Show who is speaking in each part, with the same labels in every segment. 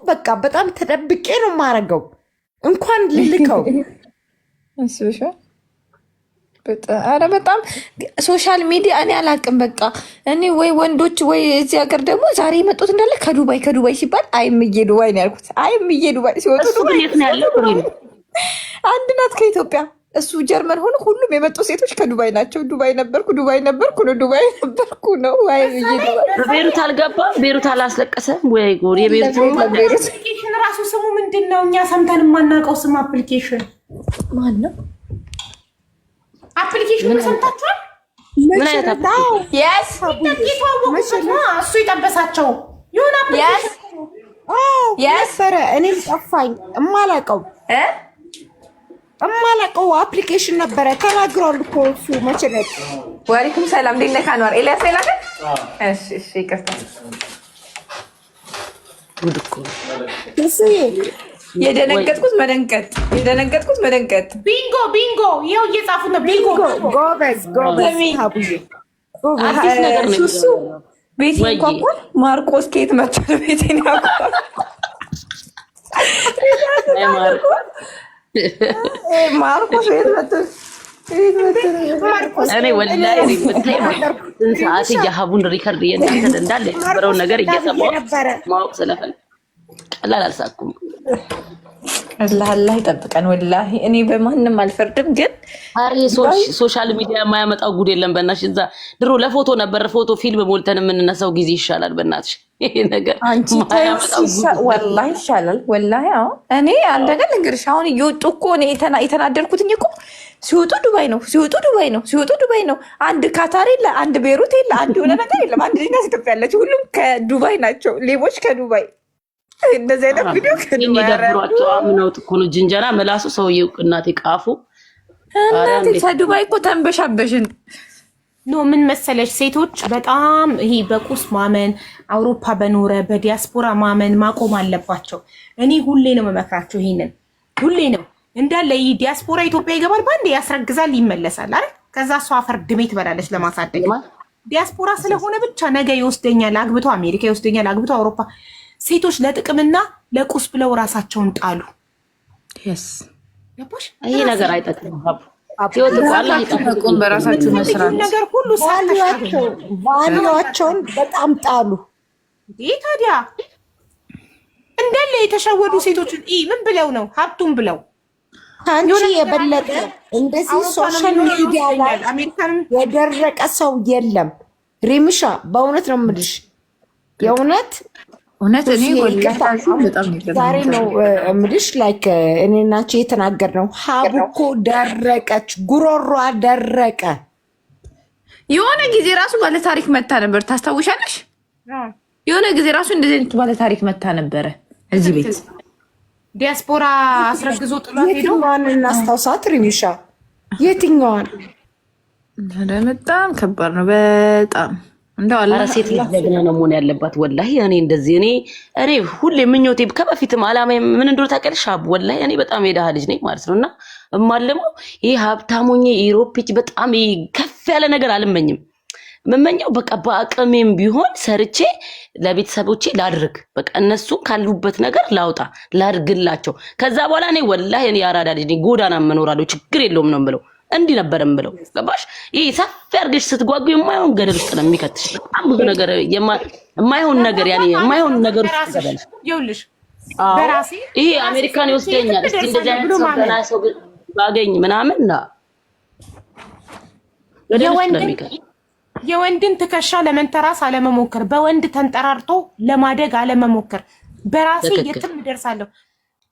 Speaker 1: በቃ በጣም ተደብቄ ነው የማደርገው እንኳን ልልከው
Speaker 2: እሱሽ በጣም ሶሻል ሚዲያ እኔ አላቅም። በቃ እኔ ወይ ወንዶች ወይ እዚህ ሀገር ደግሞ ዛሬ የመጡት እንዳለ ከዱባይ ሲባል አይምዬ ዱባይ ነው ያልኩት። አይምዬ ዱባይ ሲወጡ ዱባይ አንድ ናት ከኢትዮጵያ። እሱ ጀርመን ሆኖ ሁሉም የመጡ ሴቶች ከዱባይ ናቸው። ዱባይ ነበርኩ ነው። አይምዬ ዱባይ
Speaker 3: ቤሩት አልገባም፣ ቤሩት አላስለቀሰም ወይ ጎር የቤሩት
Speaker 4: አፕሊኬሽን ራሱ ስሙ ምንድነው? እኛ ሰምተን የማናውቀው ስም አፕሊኬሽን
Speaker 2: ማን ነው?
Speaker 4: አፕሊኬሽን ሰምታችኋል?
Speaker 3: ምን አይነት
Speaker 4: እሱ የጠበሳቸው የሆነ
Speaker 1: ነበረ። እኔም ጠፋኝ። እማላውቀው አፕሊኬሽን ነበረ። ተናግሯል እኮ እሱ መቼ ነው?
Speaker 2: ወአለይኩም ሰላም እንዴት ነህ? ካንዋር ኤልያስ ይላል። እሺ ይቅርታ።
Speaker 3: ጉድ እኮ
Speaker 2: የደነገጥኩት መደንቀጥ
Speaker 4: ቢንጎ ይኸው እየጻፉ ነው። ቢንጎ
Speaker 1: ጎበዝ
Speaker 3: አዲስ ነገር ነው።
Speaker 2: እሱ ቤቴ እንኳን ማርቆስ ከየት መጣ? ቤቴን ያውቃል ማርቆስ የት መጣ?
Speaker 3: እኔ ወላሂ ሰዓት የሀቡን ሪከርድ እየተከታተለ እንዳለ የነበረውን ነገር እየሰማሁ ማወቅ ስለፈለኩ ቀላል አልሳኩም።
Speaker 2: አላህ ይጠብቀን። ወላሂ እኔ በማንም አልፈርድም፣ ግን
Speaker 3: ሶሻል ሚዲያ የማያመጣው ጉድ የለም። በእናትሽ እዛ ድሮ ለፎቶ ነበር ፎቶ ፊልም ሞልተን የምንነሳው ጊዜ ይሻላል። በእናትሽ ይሄ ነገር
Speaker 2: ወላሂ ይሻላል። ወላሂ አዎ። እኔ አንድ ነገር ልንገርሽ፣ አሁን እየወጡ እኮ እኔ የተናደድኩትኝ እኮ ሲወጡ ዱባይ ነው። አንድ ካታር የለ፣ አንድ ቤሩት የለ፣ አንድ የሆነ ነገር የለም። አንድ ዜና ኢትዮጵያ ያለች ሁሉም ከዱባይ ናቸው። ሌቦች ከዱባይ እንደዚህ አይነት ቪዲዮ
Speaker 3: ከዱባይ አምነውት እኮ ነው ጅንጀና መላሱ ሰውዬው እናቴ ቃፉ
Speaker 2: እናቴ ከዱባይ እኮ ተንበሻበሽን
Speaker 4: ኖ ምን መሰለሽ፣ ሴቶች በጣም ይሄ በቁስ ማመን አውሮፓ በኖረ በዲያስፖራ ማመን ማቆም አለባቸው። እኔ ሁሌ ነው መመክራቸው። ይሄንን ሁሌ ነው እንዳለ ይሄ ዲያስፖራ ኢትዮጵያ ይገባል፣ ባንዴ ያስረግዛል፣ ይመለሳል አይደል? ከዛ እሷ አፈር ድሜ ትበላለች ለማሳደግ። ዲያስፖራ ስለሆነ ብቻ ነገ ይወስደኛል አግብቶ አሜሪካ ይወስደኛል አግብቶ አውሮፓ። ሴቶች ለጥቅምና ለቁስ ብለው ራሳቸውን ጣሉ።
Speaker 3: ይሄ ነገር አይጠቅምም።
Speaker 2: በራሳቸው መስራት
Speaker 4: ነገር ሁሉ
Speaker 1: ቫሊዋቸውን በጣም ጣሉ።
Speaker 4: ይህ ታዲያ እንዳለ የተሸወዱ ሴቶችን ምን ብለው ነው? ሀብቱም ብለው
Speaker 1: ከአንቺ የበለጠ እንደዚህ ሶሻል ሚዲያ ላይ የደረቀ ሰው የለም። ሪምሻ በእውነት ነው የምልሽ፣ የእውነት
Speaker 2: እኔ
Speaker 1: ዛሬ ነው የምልሽ። ላይክ እኔ ናቸው የተናገርነው። ሀቡ እኮ ደረቀች፣ ጉሮሯ ደረቀ።
Speaker 2: የሆነ ጊዜ ራሱ ባለታሪክ መታ ነበር፣ ታስታውሻለሽ? የሆነ ጊዜ ራሱ እንደዚህ አይነት ባለታሪክ መታ ነበረ እዚህ ቤት።
Speaker 4: ዲያስፖራ አስረግዞ ጥሏት ሄዶ
Speaker 1: የትኛዋን እናስታውሳት? ሪሚሻ የትኛዋን?
Speaker 2: በጣም ከባድ ነው በጣም እንደው አላ
Speaker 3: ሴት ልጅ ደግና ነው መሆን ያለባት። ወላሂ እኔ እንደዚህ እኔ ሁሌ ምኞቴ ከበፊትም አላማ ምን እንደሆነ ታውቂያለሽ? ወላሂ እኔ በጣም የደሃ ልጅ ነኝ ማለት ነውና እማለመው ይሄ ሀብታሙኝ ኢሮፒች በጣም ከፍ ያለ ነገር አልመኝም። መመኛው በቃ በአቅሜም ቢሆን ሰርቼ ለቤተሰቦቼ ላድርግ። በቃ እነሱ ካሉበት ነገር ላድርግላቸው። ከዛ በኋላ እኔ ወላሂ እኔ ያራዳ ልጅ ነኝ፣ ጎዳና መኖራለሁ፣ ችግር የለውም ነው የምለው። እንዲህ ነበር የምለው። ገባሽ? ይሄ ሰፊ አድርገሽ ስትጓጉ የማይሆን ገደል ውስጥ ነው የሚከትሽ። በጣም ብዙ ነገር የማይሆን ነገር የማይሆን ነገር ውስጥ ገደል።
Speaker 4: ይኸውልሽ በራሴ
Speaker 3: ይሄ አሜሪካን ይወስደኛል እስቲ እንደዚህ አይነት ሰው ባገኝ ምናምን
Speaker 4: የወንድን ትከሻ ለመንተራስ አለመሞከር፣ በወንድ ተንጠራርቶ ለማደግ አለመሞከር። በራሴ የትም እደርሳለሁ።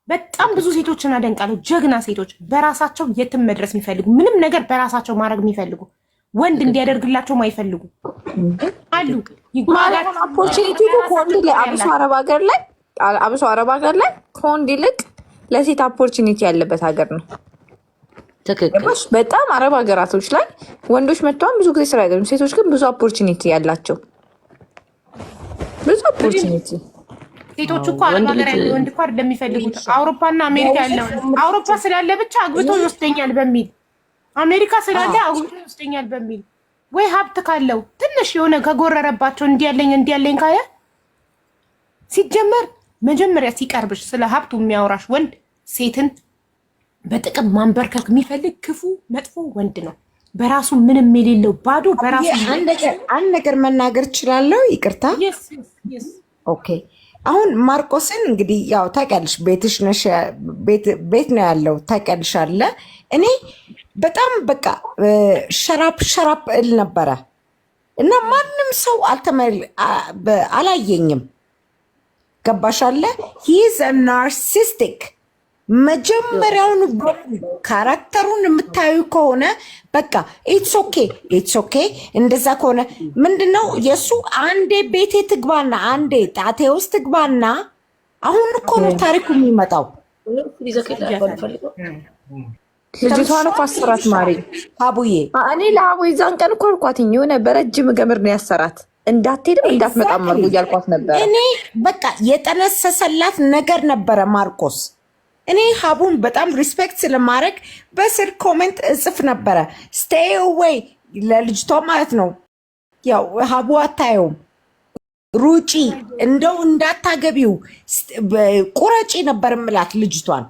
Speaker 4: በጣም ብዙ ሴቶችን አደንቃለሁ። ጀግና ሴቶች በራሳቸው የትም መድረስ የሚፈልጉ ምንም ነገር በራሳቸው ማድረግ የሚፈልጉ ወንድ እንዲያደርግላቸው ማይፈልጉ አሉ።
Speaker 2: ይጓዳል ኦፖርቹኒቲ ከወንድ ላይ አብሶ አረብ ሀገር ላይ ከወንድ ይልቅ ለሴት ኦፖርቹኒቲ ያለበት ሀገር ነው።
Speaker 3: ትክክል።
Speaker 2: በጣም አረብ ሀገራቶች ላይ ወንዶች መጥተዋል ብዙ ጊዜ ስራ ያገኙ፣ ሴቶች ግን ብዙ ኦፖርቹኒቲ ያላቸው ብዙ ኦፖርቹኒቲ
Speaker 4: ሴቶች እኮ አረብ ሀገር ያለው ወንድ እኮ አይደለም የሚፈልጉት። አውሮፓና አሜሪካ ያለው አውሮፓ ስላለ ብቻ አግብቶ ይወስደኛል በሚል አሜሪካ ስላለ አግብቶ ይወስደኛል በሚል ወይ ሀብት ካለው ትንሽ የሆነ ከጎረረባቸው እንዲያለኝ ካየ ሲጀመር መጀመሪያ ሲቀርብሽ ስለ ሀብቱ የሚያወራሽ ወንድ ሴትን በጥቅም ማንበርከክ የሚፈልግ ክፉ መጥፎ ወንድ ነው። በራሱ ምንም የሌለው ባዶ በራሱ
Speaker 1: አንድ ነገር መናገር እችላለሁ? ይቅርታ። ኦኬ አሁን ማርቆስን እንግዲህ ያው ታውቂያለሽ፣ ቤትሽ ነሽ፣ ቤት ነው ያለው ታውቂያለሽ አለ። እኔ በጣም በቃ ሸራፕ እል ነበረ እና ማንም ሰው አላየኝም። ገባሽ አለ። ሂዝ ናርሲስቲክ መጀመሪያውን ካራክተሩን የምታዩ ከሆነ በቃ ኢትስ ኦኬ። እንደዛ ከሆነ ምንድነው የእሱ አንዴ ቤቴ ትግባና አንዴ ጣቴ ውስጥ ትግባና አሁን እኮ ነው ታሪኩ የሚመጣው።
Speaker 2: ልጅቷን እኮ አሰራት ማሪ
Speaker 1: ሀቡዬ።
Speaker 2: እኔ ለሀቡዬ ዛን ቀን እኮ አልኳትኝ የሆነ በረጅም ገመድ ነው ያሰራት። እንዳትሄድም እንዳትመጣም አድርጎ እያልኳት ነበረ።
Speaker 1: እኔ በቃ የጠነሰሰላት ነገር ነበረ ማርቆስ። እኔ ሀቡን በጣም ሪስፔክት ስለማድረግ በስር ኮሜንት እጽፍ ነበረ ስቴይ ዌይ ለልጅቷ ማለት ነው። ያው ሀቡ አታየውም፣ ሩጪ፣ እንደው እንዳታገቢው ቁረጪ ነበር ምላት ልጅቷን።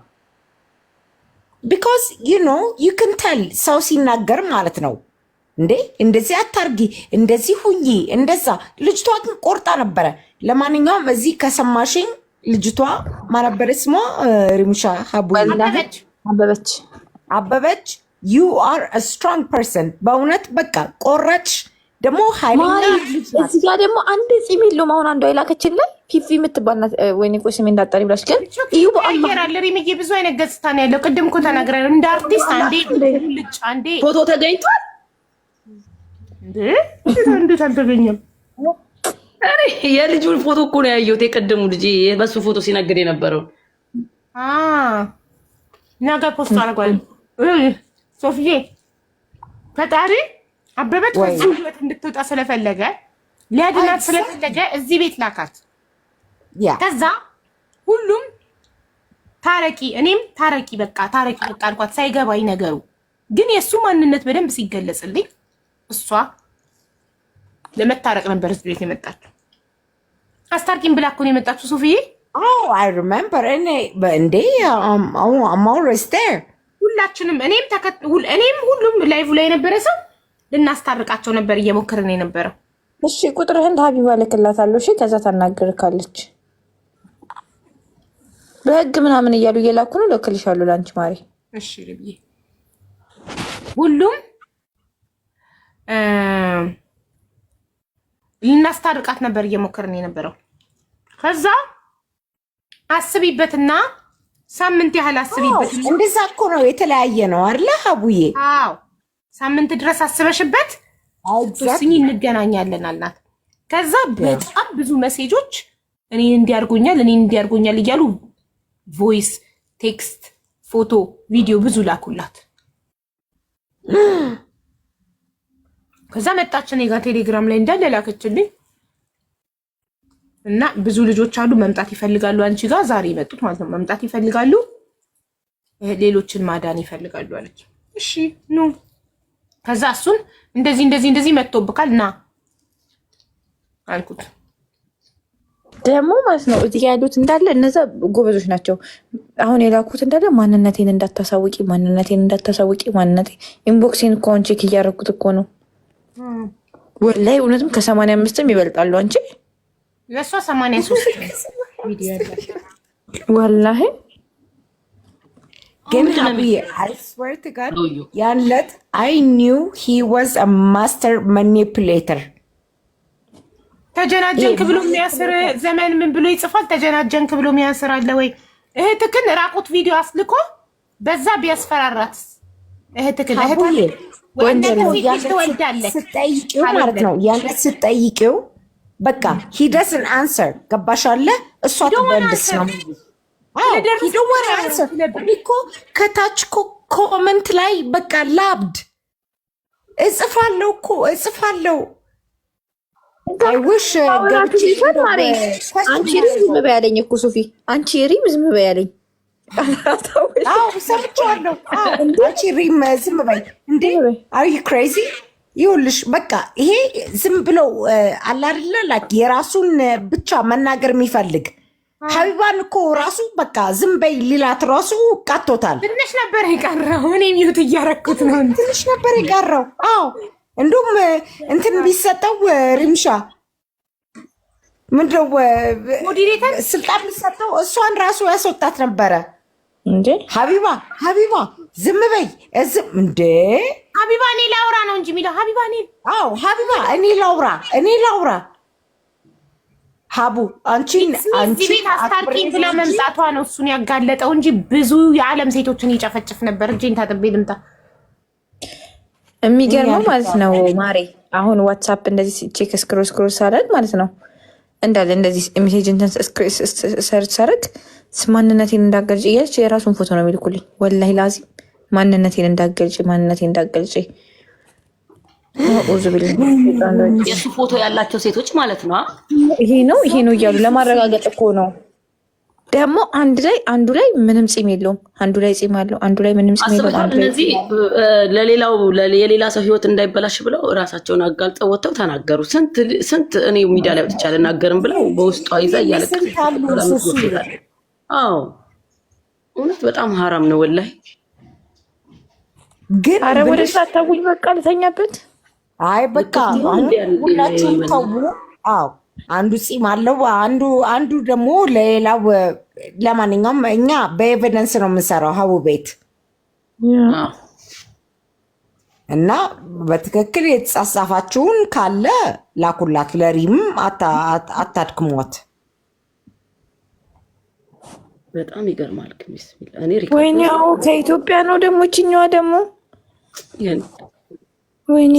Speaker 1: ቢኮዝ ዩ ክን ተል ሰው ሲናገር ማለት ነው እንዴ እንደዚህ አታርጊ፣ እንደዚህ ሁኚ፣ እንደዛ። ልጅቷ ግን ቆርጣ ነበረ። ለማንኛውም እዚህ ከሰማሽኝ ልጅቷ ማነበረ ስሟ ሪሙሻ ሀቡ አበበች ዩ አር አ ስትሮንግ ፐርሰን። በእውነት በቃ ቆረች ደግሞ ኃይለኛ።
Speaker 2: እዚህ ጋር ደግሞ አንድ ፂም የለውም። አሁን አንዷ የላከችልን ፊፊ የምትባል ናት። ወይኔ ቆይ ስሜ እንዳጣሪ ብላሽ ግን እዩ
Speaker 4: በአየራለ ሪሚዬ ብዙ አይነት ገጽታ ነው ያለው። ቅድም እኮ ተናግረን እንደ አርቲስት አንዴ
Speaker 3: ፎቶ ተገኝቷል።
Speaker 4: እንዴት አልተገኘም?
Speaker 3: የልጁን ፎቶ እኮ ነው ያየሁት። የቀደሙ ልጅ በሱ ፎቶ ሲነግር የነበረው
Speaker 4: ነገ ፖስት አደርጋለሁ። ሶፊዬ ፈጣሪ አበበች ከዚህ ህይወት እንድትወጣ ስለፈለገ ሊያድናት ስለፈለገ እዚህ ቤት ላካት። ከዛ ሁሉም ታረቂ፣ እኔም ታረቂ በቃ አልኳት። ሳይገባኝ ነገሩ ግን የእሱ ማንነት በደንብ ሲገለጽልኝ እሷ ለመታረቅ ነበር እዚህ ቤት የመጣችው። አስታርቂም ብላ እኮ ነው የመጣችው ሶፊዬ።
Speaker 1: አይ ሪሜምበር። እንዴ I'm always there።
Speaker 4: ሁላችንም እኔም ሁሉም ላይቭ ላይ የነበረ ሰው ልናስታርቃቸው ነበር እየሞከርን የነበረው።
Speaker 2: እሺ ቁጥርህን ሀቢባ ልክላታለሁ። እሺ ከዛ ታናግርካለች። በህግ ምናምን እያሉ እየላኩ ነው። ልክልሻለሁ ለአንቺ ማሪ።
Speaker 4: እሺ ልብዬ ሁሉም ልናስታርቃት ነበር እየሞከርን የነበረው። ከዛ አስቢበትና ሳምንት ያህል አስቢበት።
Speaker 1: እንደዛ እኮ ነው የተለያየ ነው አይደለ ሀቡዬ?
Speaker 4: አዎ ሳምንት ድረስ አስበሽበት ስኝ እንገናኛለን አልናት። ከዛ በጣም ብዙ ሜሴጆች እኔን እንዲያርጎኛል እያሉ ቮይስ፣ ቴክስት፣ ፎቶ፣ ቪዲዮ ብዙ ላኩላት። ከዛ መጣች እኔ ጋር ቴሌግራም ላይ እንዳለ ላከችልኝ እና ብዙ ልጆች አሉ መምጣት ይፈልጋሉ አንቺ ጋር ዛሬ የመጡት ማለት ነው። መምጣት ይፈልጋሉ፣ ሌሎችን ማዳን ይፈልጋሉ አለች። እሺ ኑ። ከዛ እሱን እንደዚህ መጥቶብካል ና አልኩት።
Speaker 2: ደግሞ ማለት ነው እዚህ ያሉት እንዳለ እነዛ ጎበዞች ናቸው። አሁን የላኩት እንዳለ ማንነቴን እንዳታሳውቂ ኢንቦክሴን እኮ አሁን ቼክ እያደረኩት እኮ ነው። ወላሂ እውነትም ከ85ም ይበልጣሉ። አንቺ
Speaker 4: ለሷ 83 ቪዲዮ ያላችሁ
Speaker 2: ወላሂ
Speaker 1: ግን ሀቢዬ I swear to God ያለት I knew he was a master manipulator።
Speaker 4: ተጀናጀንክ ብሎ የሚያስር ዘመን ምን ብሎ ይጽፋል? ተጀናጀንክ ብሎ የሚያስር አለ ወይ? እህትክን ራቁት ቪዲዮ አስልኮ በዛ ቢያስፈራራት እህትክን
Speaker 1: ስትጠይቂው ማለት ነው ያለ ስትጠይቂው በቃ he doesn't answer። ገባሽ አለ እሷ ትበልስ ነው እኮ ከታች ኮመንት ላይ በቃ ላብድ እጽፋለሁ አይውሽ ገብቼ
Speaker 2: አንቺ ዝም በያለኝ እኮ ሶፊ፣ አንቺ ሪም ዝም በያለኝ።
Speaker 1: ሰምቼዋለሁ። አንቺ ሪም ዝም በይ እንዴ! አር ዩ ክሬዚ? ይኸውልሽ በቃ ይሄ ዝም ብሎ አለ አይደለ ላይክ የራሱን ብቻ መናገር የሚፈልግ ሀቢባን እኮ ራሱ በቃ ዝም በይ ሊላት ራሱ ቃቶታል።
Speaker 4: ትንሽ ነበር የቀረው። እኔ ሚዩት እያረኩት ነው።
Speaker 1: ትንሽ ነበር የቀረው። አዎ እንዲሁም እንትን ቢሰጠው ሪምሻ ምንድነው
Speaker 4: ሞዴሬተር
Speaker 1: ስልጣን ቢሰጠው እሷን ራሱ ያስወጣት ነበረ
Speaker 2: እንዴ።
Speaker 1: ሀቢባ ዝም በይ እዝም እንዴ።
Speaker 4: ሀቢባ እኔ ላውራ ነው እንጂ የሚለው ሀቢባ
Speaker 1: ሀቢባ እኔ ላውራ ሀቡ አንቺን
Speaker 4: ቤት አስታርቂኝ ብላ መምጣቷ ነው እሱን ያጋለጠው እንጂ ብዙ የዓለም ሴቶችን ይጨፈጭፍ ነበር። እጄን ታጥቤ ልምጣ።
Speaker 2: የሚገርመው ማለት ነው ማሬ፣ አሁን ዋትሳፕ እንደዚህ ቼክ ስክሮል ሳደርግ ማለት ነው እንዳለ እንደዚህ ሜሴጅ እንትን ሰርች ሳደርግ ማንነቴን እንዳገልጭ እያለች የራሱን ፎቶ ነው የሚልኩልኝ። ወላሂ ላዚም ማንነቴን እንዳገልጭ
Speaker 3: የሱ ፎቶ ያላቸው ሴቶች ማለት ነው።
Speaker 2: ይሄ ነው እያሉ ለማረጋገጥ እኮ ነው። ደግሞ አንዱ ላይ ምንም ፂም የለውም፣ አንዱ ላይ ፂም አለው፣ አንዱ ላይ ምንም ፂም የለውም።
Speaker 3: እነዚህ የሌላ ሰው ህይወት እንዳይበላሽ ብለው ራሳቸውን አጋልጠው ወጥተው ተናገሩ። ስንት እኔ ሚዲያ ላይ ወጥቼ አልናገርም ብለው በውስጧ ይዛ እያለቀሰች። አዎ እውነት በጣም ሀራም ነው ወላሂ።
Speaker 1: ግን
Speaker 2: አረ ወደ ሳታውኝ በቃ ልተኛበት።
Speaker 1: አይ በቃ ሁላችሁም ተው። አዎ አንዱ ፂም አለው፣ አንዱ ደግሞ ለሌላው። ለማንኛውም እኛ በኤቪደንስ ነው የምንሰራው ሀቡ ቤት እና በትክክል የተጻጻፋችሁን ካለ ላኩላት። ለሪም አታድክሟት።
Speaker 3: በጣም ይገርማል።
Speaker 2: ወይኔ ከኢትዮጵያ ነው ደግሞ ችኛዋ ደግሞ ወይኔ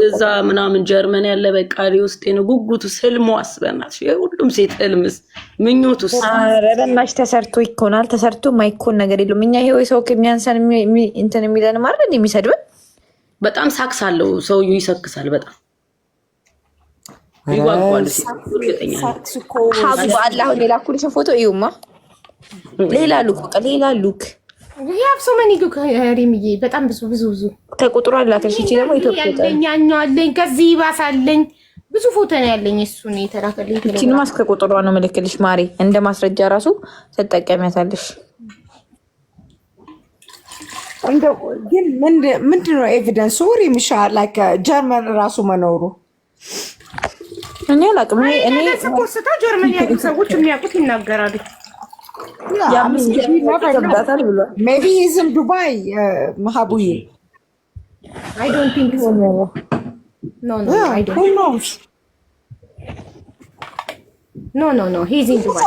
Speaker 3: እዛ ምናምን ጀርመን ያለ በቃ ውስጥ ነው ጉጉቱ፣ ስልሙ አስበናት። ሁሉም ሴት ህልምስ ምኞቱስ።
Speaker 2: ኧረ በእናትሽ ተሰርቶ ይኮናል። ተሰርቶ ማይኮን ነገር የለም። እኛ ይሄ ሰው ከሚያንሰን እንትን የሚለን ማለት የሚሰድበን
Speaker 3: በጣም ሳክስ አለው ሰውዬው፣ ይሰክሳል በጣም ይዋጓል።
Speaker 2: አላሁ ሌላ ኩልሽን ፎቶ እዩማ። ሌላ ሉክ
Speaker 4: ያብ ሶ መኒ ሪምዬ በጣም ብዙ
Speaker 2: ከቁጥሩ አላከሽ። እቺ ደግሞ ኢትዮጵያ
Speaker 4: ያኛው አለኝ፣ ከዚህ ባሳለኝ ብዙ ፎቶ ነው ያለኝ። እሱ ነው የተላከልኝ።
Speaker 2: እቺን ማስከ ቁጥሯ ነው መልክልሽ ማሪ፣ እንደ ማስረጃ ራሱ ተጠቀሚያታለሽ።
Speaker 1: ግን ምንድነው ኤቪደንስ ሪምሻ ላይክ ጀርመን ራሱ መኖሩ?
Speaker 2: እኔ አላቅም። እኔ
Speaker 4: ስታ ጀርመን ያሉ ሰዎች የሚያውቁት ይናገራሉ።
Speaker 1: maybe he's in Dubai, Mahabuye.
Speaker 4: I don't think so. No, I don't.
Speaker 1: Who knows?
Speaker 4: No, he's in Dubai.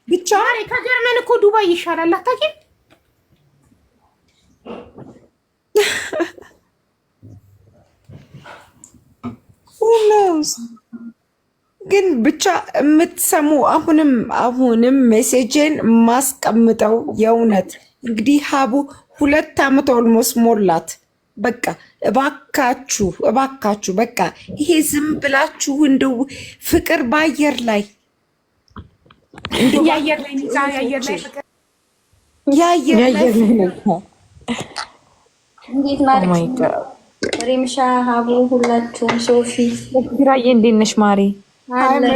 Speaker 4: ብቻ ከጀርመን እኮ ዱባይ ይሻላል። አታውቂም?
Speaker 1: Who knows? ግን ብቻ የምትሰሙ አሁንም ሜሴጅን ማስቀምጠው የእውነት እንግዲህ ሀቡ 2 ዓመት ኦልሞስት ሞላት። በቃ እባካችሁ በቃ ይሄ ዝም ብላችሁ እንደው ፍቅር በአየር ላይ
Speaker 4: የአየር ላይ
Speaker 5: እንዴት ናችሁ? ሪምሻ ሀቡ ሁላችሁም ሶፊ
Speaker 2: ግራዬ እንዴት ነሽ ማሪ?
Speaker 5: ደህና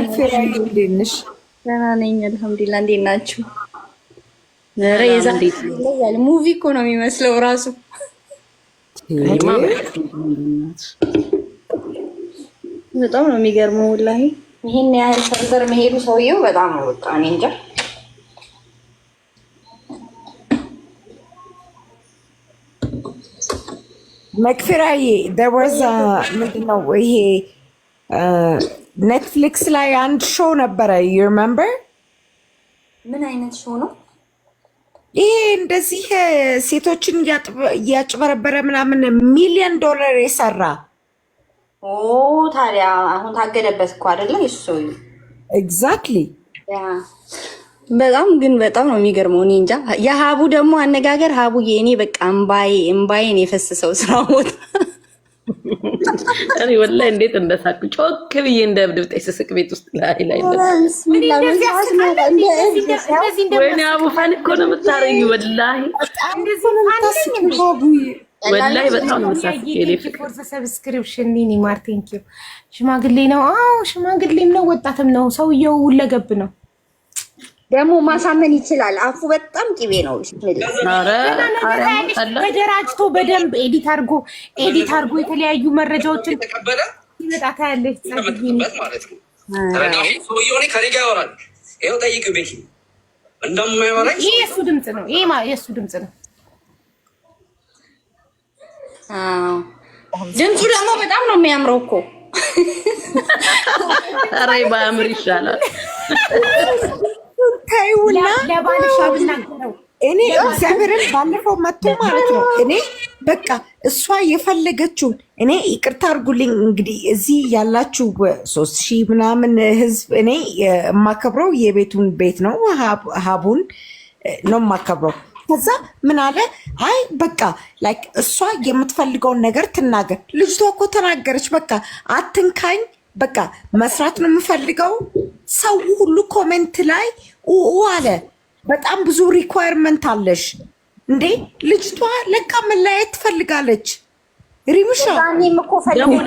Speaker 5: ነኝ አልሐምዱሊላህ። እንዴት ናችሁ? ሙቪ እኮ ነው የሚመስለው ራሱ። በጣም ነው የሚገርመው ወላሂ። ይሄን ያህል ሰንበር መሄዱ ሰውየው በጣም ነው በቃ እኔ እንጃ።
Speaker 1: መክፊራዬ ደወዛ ምንድነው ይሄ ኔትፍሊክስ ላይ አንድ ሾው ነበረ። ዩ ሪመምበር?
Speaker 5: ምን አይነት ሾው ነው
Speaker 1: ይሄ? እንደዚህ ሴቶችን እያጭበረበረ ምናምን $1 ሚሊዮን የሰራ።
Speaker 5: ኦ ታዲያ አሁን ታገደበት እኮ አይደለ? እሱ ሰውዬው
Speaker 1: ኤግዛክትሊ።
Speaker 5: በጣም ነው የሚገርመው። እኔ እንጃ። የሀቡ ደግሞ አነጋገር ሀቡዬ፣ እኔ በቃ እምባዬን የፈሰሰው ስራ ቦታ
Speaker 3: እኔ ወላሂ እንዴት እንደሳቅኩ ጮክ ብዬ እንደ እብድ ስስቅ ቤት ውስጥ ላይ ወይኔ አቡ ፋን እኮ ነው የምታረጊው ወላሂ። ወላሂ በጣም ነው
Speaker 4: ፎር ዘ ሰብስክሪፕሽን ኒኒ ማር ቴንክ ዩ። ሽማግሌ ነው። አዎ ሽማግሌም ነው ወጣትም ነው። ሰውየው ሁለገብ ነው።
Speaker 5: ደግሞ ማሳመን ይችላል። አፉ በጣም ቅቤ ነው።
Speaker 4: ተደራጅቶ በደንብ ኤዲት አድርጎ የተለያዩ መረጃዎችን ተቀበለ ይመጣ ታያለች ማለት ነው። ሰውየው እኔ ከኔ ጋር ያወራል። ይኸው ጠይቂው ቤኪ እንደማይወራኝ ይሄ የእሱ ድምፅ ነው። ይሄ የእሱ ድምፅ ነው።
Speaker 5: ድምፁ ደግሞ በጣም ነው የሚያምረው እኮ።
Speaker 3: ኧረ ባያምር ይሻላል።
Speaker 1: ታዩና ለባልሻ ብናገረው እኔ እግዚአብሔርን ባለፈው መጥቶ ማለት ነው እኔ በቃ እሷ የፈለገችውን እኔ ይቅርታ አድርጉልኝ እንግዲህ እዚህ ያላችሁ 3000 ምናምን ህዝብ እኔ የማከብረው የቤቱን ቤት ነው ሀቡን ነው የማከብረው። ከዛ ምን አለ አይ በቃ ላይክ እሷ የምትፈልገውን ነገር ትናገር። ልጅቷ እኮ ተናገረች። በቃ አትንካኝ፣ በቃ መስራት ነው የምፈልገው። ሰው ሁሉ ኮሜንት ላይ አለ በጣም ብዙ ሪኳየርመንት አለሽ እንዴ ልጅቷ ለካ መለያየት ትፈልጋለች። ሪሙሻ
Speaker 3: ደግሞ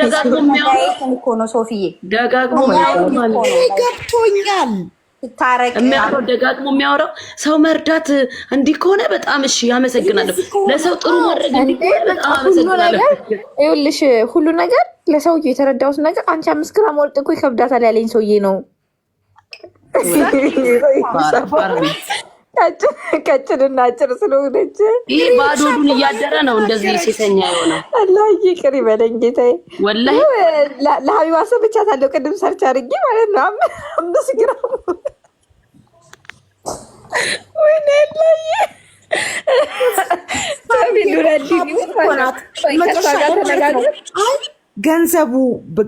Speaker 3: ደጋግሞ
Speaker 1: ገብቶኛል።
Speaker 2: ደጋግሞ
Speaker 3: የሚያወራው ሰው መርዳት እንዲህ ከሆነ በጣም እሺ ያመሰግናለሁ። ለሰው ጥሩ ማድረግ እንዲህ ከሆነ በጣም አመሰግናለሁ።
Speaker 2: ይኸውልሽ ሁሉ ነገር ለሰውዬው የተረዳሁት ነገር አንቺ 5 ግራም ወርቅ እኮ ይከብዳታል ያለኝ ሰውዬ ነው። ቀጭንና አጭር ስለሆነች
Speaker 3: ይሄ ባዶዱን እያደረ ነው እንደዚህ ሴተኛ የሆነው።
Speaker 2: አላህ ይቅር ይበለኝ ጌታዬ።
Speaker 3: ወላሂ
Speaker 2: ለሀቢባ ሰብቻታለሁ ቅድም ሰርች አድርጌ ማለት ነው 5 ግራም ወይኔ